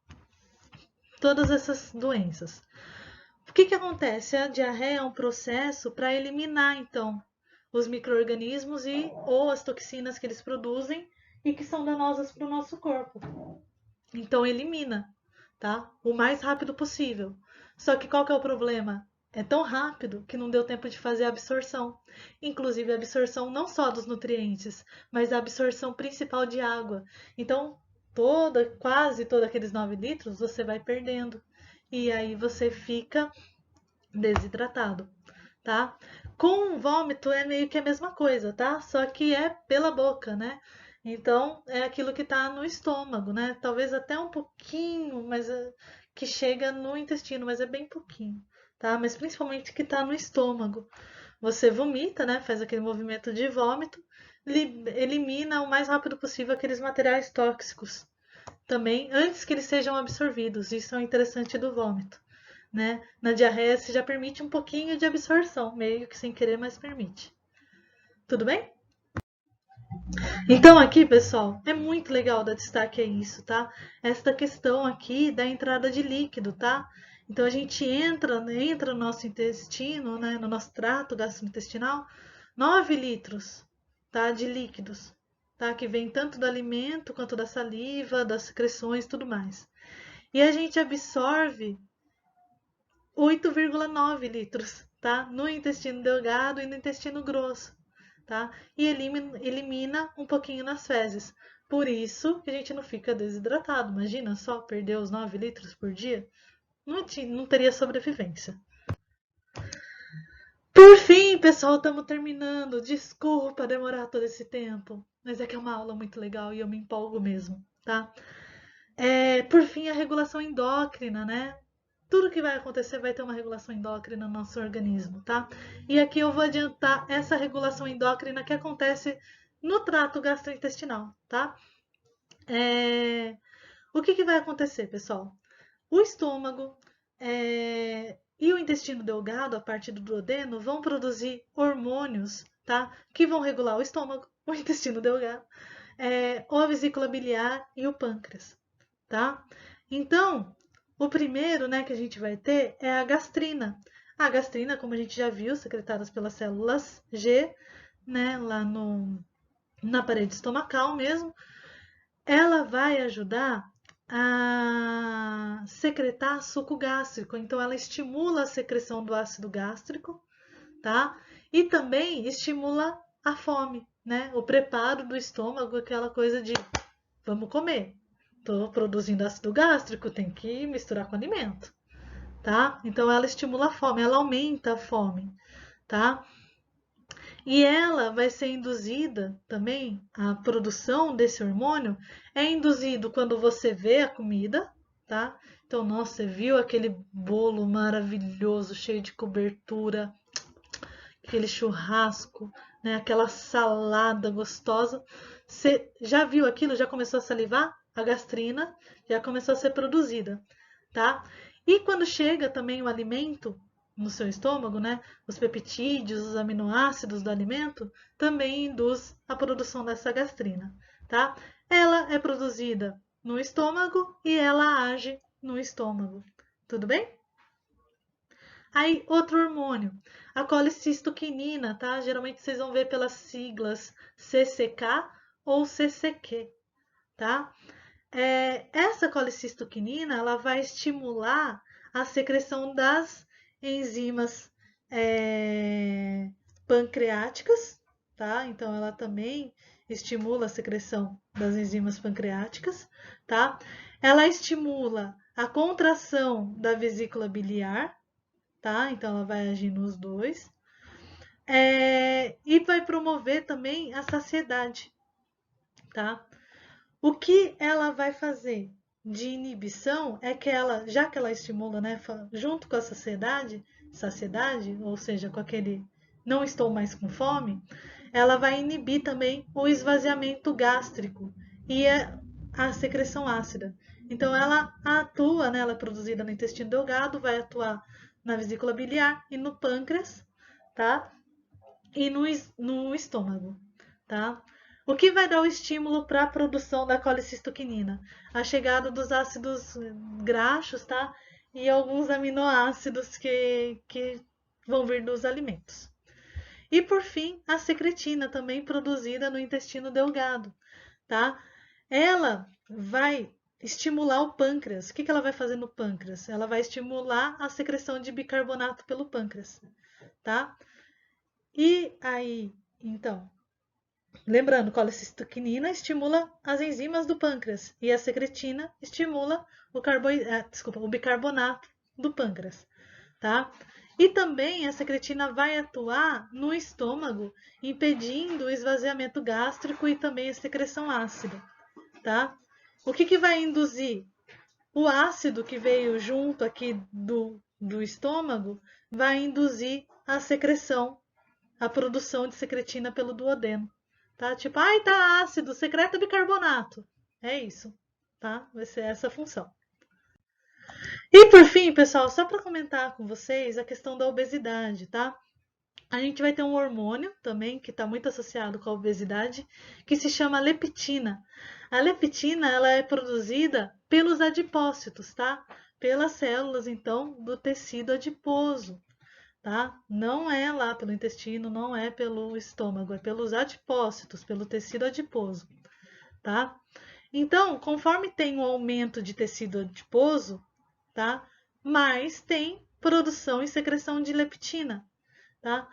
Todas essas doenças. O que acontece? A diarreia é um processo para eliminar, então, os micro-organismos ou as toxinas que eles produzem e que são danosas para o nosso corpo. Então, elimina, tá? O mais rápido possível. Só que qual que é o problema? É tão rápido que não deu tempo de fazer a absorção. Inclusive a absorção não só dos nutrientes, mas a absorção principal de água. Então, quase todos aqueles 9 litros você vai perdendo. E aí você fica desidratado, tá? Com vômito é meio que a mesma coisa, tá? Só que é pela boca, né? Então é aquilo que tá no estômago, né? Talvez até um pouquinho, mas que chega no intestino, mas é bem pouquinho, tá? Mas principalmente que tá no estômago. Você vomita, né? Faz aquele movimento de vômito, elimina o mais rápido possível aqueles materiais tóxicos também antes que eles sejam absorvidos. Isso é o interessante do vômito, né? Na diarreia você já permite um pouquinho de absorção, meio que sem querer, mas permite. Tudo bem? Então aqui, pessoal, é muito legal dar destaque a isso, tá? Esta questão aqui da entrada de líquido, tá? Então a gente entra no nosso intestino, né, no nosso trato gastrointestinal, 9 litros, tá, de líquidos, tá? Que vem tanto do alimento quanto da saliva, das secreções, tudo mais. E a gente absorve 8,9 litros, tá? No intestino delgado e no intestino grosso, tá? E elimina um pouquinho nas fezes. Por isso que a gente não fica desidratado. Imagina só perder os 9 litros por dia. Não teria sobrevivência. Por fim, pessoal, estamos terminando. Desculpa demorar todo esse tempo. Mas é que é uma aula muito legal e eu me empolgo mesmo, tá? Por fim, a regulação endócrina, né? Tudo que vai acontecer vai ter uma regulação endócrina no nosso organismo, tá? E aqui eu vou adiantar essa regulação endócrina que acontece no trato gastrointestinal, tá? O que vai acontecer, pessoal? O estômago e o intestino delgado, a partir do duodeno, vão produzir hormônios, tá? Que vão regular o estômago, o intestino delgado, ou a vesícula biliar e o pâncreas, tá? Então, o primeiro, né, que a gente vai ter é a gastrina. A gastrina, como a gente já viu, secretadas pelas células G, né, lá na parede estomacal mesmo, ela vai ajudar a secretar suco gástrico. Então, ela estimula a secreção do ácido gástrico, tá? E também estimula a fome, né? O preparo do estômago, aquela coisa de vamos comer. Estou produzindo ácido gástrico, tem que misturar com alimento, tá? Então, ela estimula a fome, ela aumenta a fome, tá? E ela vai ser induzida também, a produção desse hormônio é induzido quando você vê a comida, tá? Então, nossa, você viu aquele bolo maravilhoso, cheio de cobertura, aquele churrasco, né? Aquela salada gostosa. Você já viu aquilo? Já começou a salivar? A gastrina já começou a ser produzida, tá? E quando chega também o alimento no seu estômago, né? Os peptídeos, os aminoácidos do alimento também induz a produção dessa gastrina, tá? Ela é produzida no estômago e ela age no estômago. Tudo bem? Aí, outro hormônio, a colicistoquinina, tá? Geralmente vocês vão ver pelas siglas CCK ou CCQ, tá? Essa colicistoquinina, ela vai estimular a secreção das enzimas pancreáticas, tá? Então, ela também estimula a secreção das enzimas pancreáticas, tá? Ela estimula a contração da vesícula biliar, tá? Então, ela vai agir nos dois. E vai promover também a saciedade, tá? O que ela vai fazer de inibição é que ela, já que ela estimula, né, junto com a saciedade, ou seja, com aquele não estou mais com fome, ela vai inibir também o esvaziamento gástrico e a secreção ácida. Então ela atua, né, ela é produzida no intestino delgado, vai atuar na vesícula biliar e no pâncreas, tá? E no estômago, tá? O que vai dar o estímulo para a produção da colicistoquinina? A chegada dos ácidos graxos, tá? E alguns aminoácidos que vão vir dos alimentos. E por fim, a secretina, também produzida no intestino delgado, tá? Ela vai estimular o pâncreas. O que ela vai fazer no pâncreas? Ela vai estimular a secreção de bicarbonato pelo pâncreas, tá? E aí, então, lembrando, colicistoquinina estimula as enzimas do pâncreas e a secretina estimula o bicarbonato do pâncreas, tá? E também a secretina vai atuar no estômago, impedindo o esvaziamento gástrico e também a secreção ácida, tá? O que vai induzir? O ácido que veio junto aqui do estômago vai induzir a secreção, a produção de secretina pelo duodeno, tá? Tipo, ai, tá ácido, secreta bicarbonato. É isso, tá? Vai ser essa a função. E por fim, pessoal, só para comentar com vocês a questão da obesidade, tá? A gente vai ter um hormônio também que está muito associado com a obesidade, que se chama leptina. A leptina, ela é produzida pelos adipócitos, tá? Pelas células, então, do tecido adiposo, tá? Não é lá pelo intestino, não é pelo estômago, é pelos adipócitos, pelo tecido adiposo, tá? Então, conforme tem um aumento de tecido adiposo, tá? Mais tem produção e secreção de leptina, tá?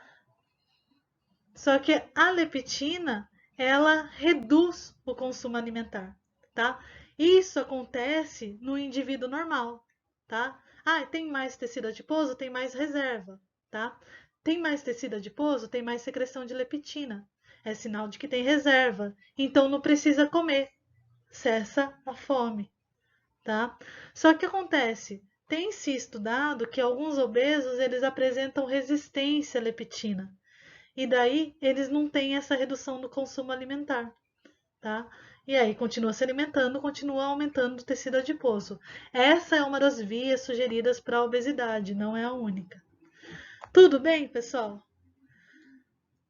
Só que a leptina, ela reduz o consumo alimentar, tá? Isso acontece no indivíduo normal, tá? Ah, tem mais tecido adiposo, tem mais reserva, tá? Tem mais tecido adiposo, tem mais secreção de leptina. É sinal de que tem reserva. Então não precisa comer. Cessa a fome, tá? Só que acontece, tem se estudado que alguns obesos eles apresentam resistência à leptina. E daí eles não têm essa redução do consumo alimentar, tá? E aí continua se alimentando, continua aumentando o tecido adiposo. Essa é uma das vias sugeridas para a obesidade, não é a única. Tudo bem, pessoal?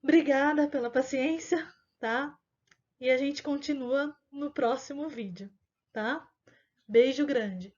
Obrigada pela paciência, tá? E a gente continua no próximo vídeo, tá? Beijo grande!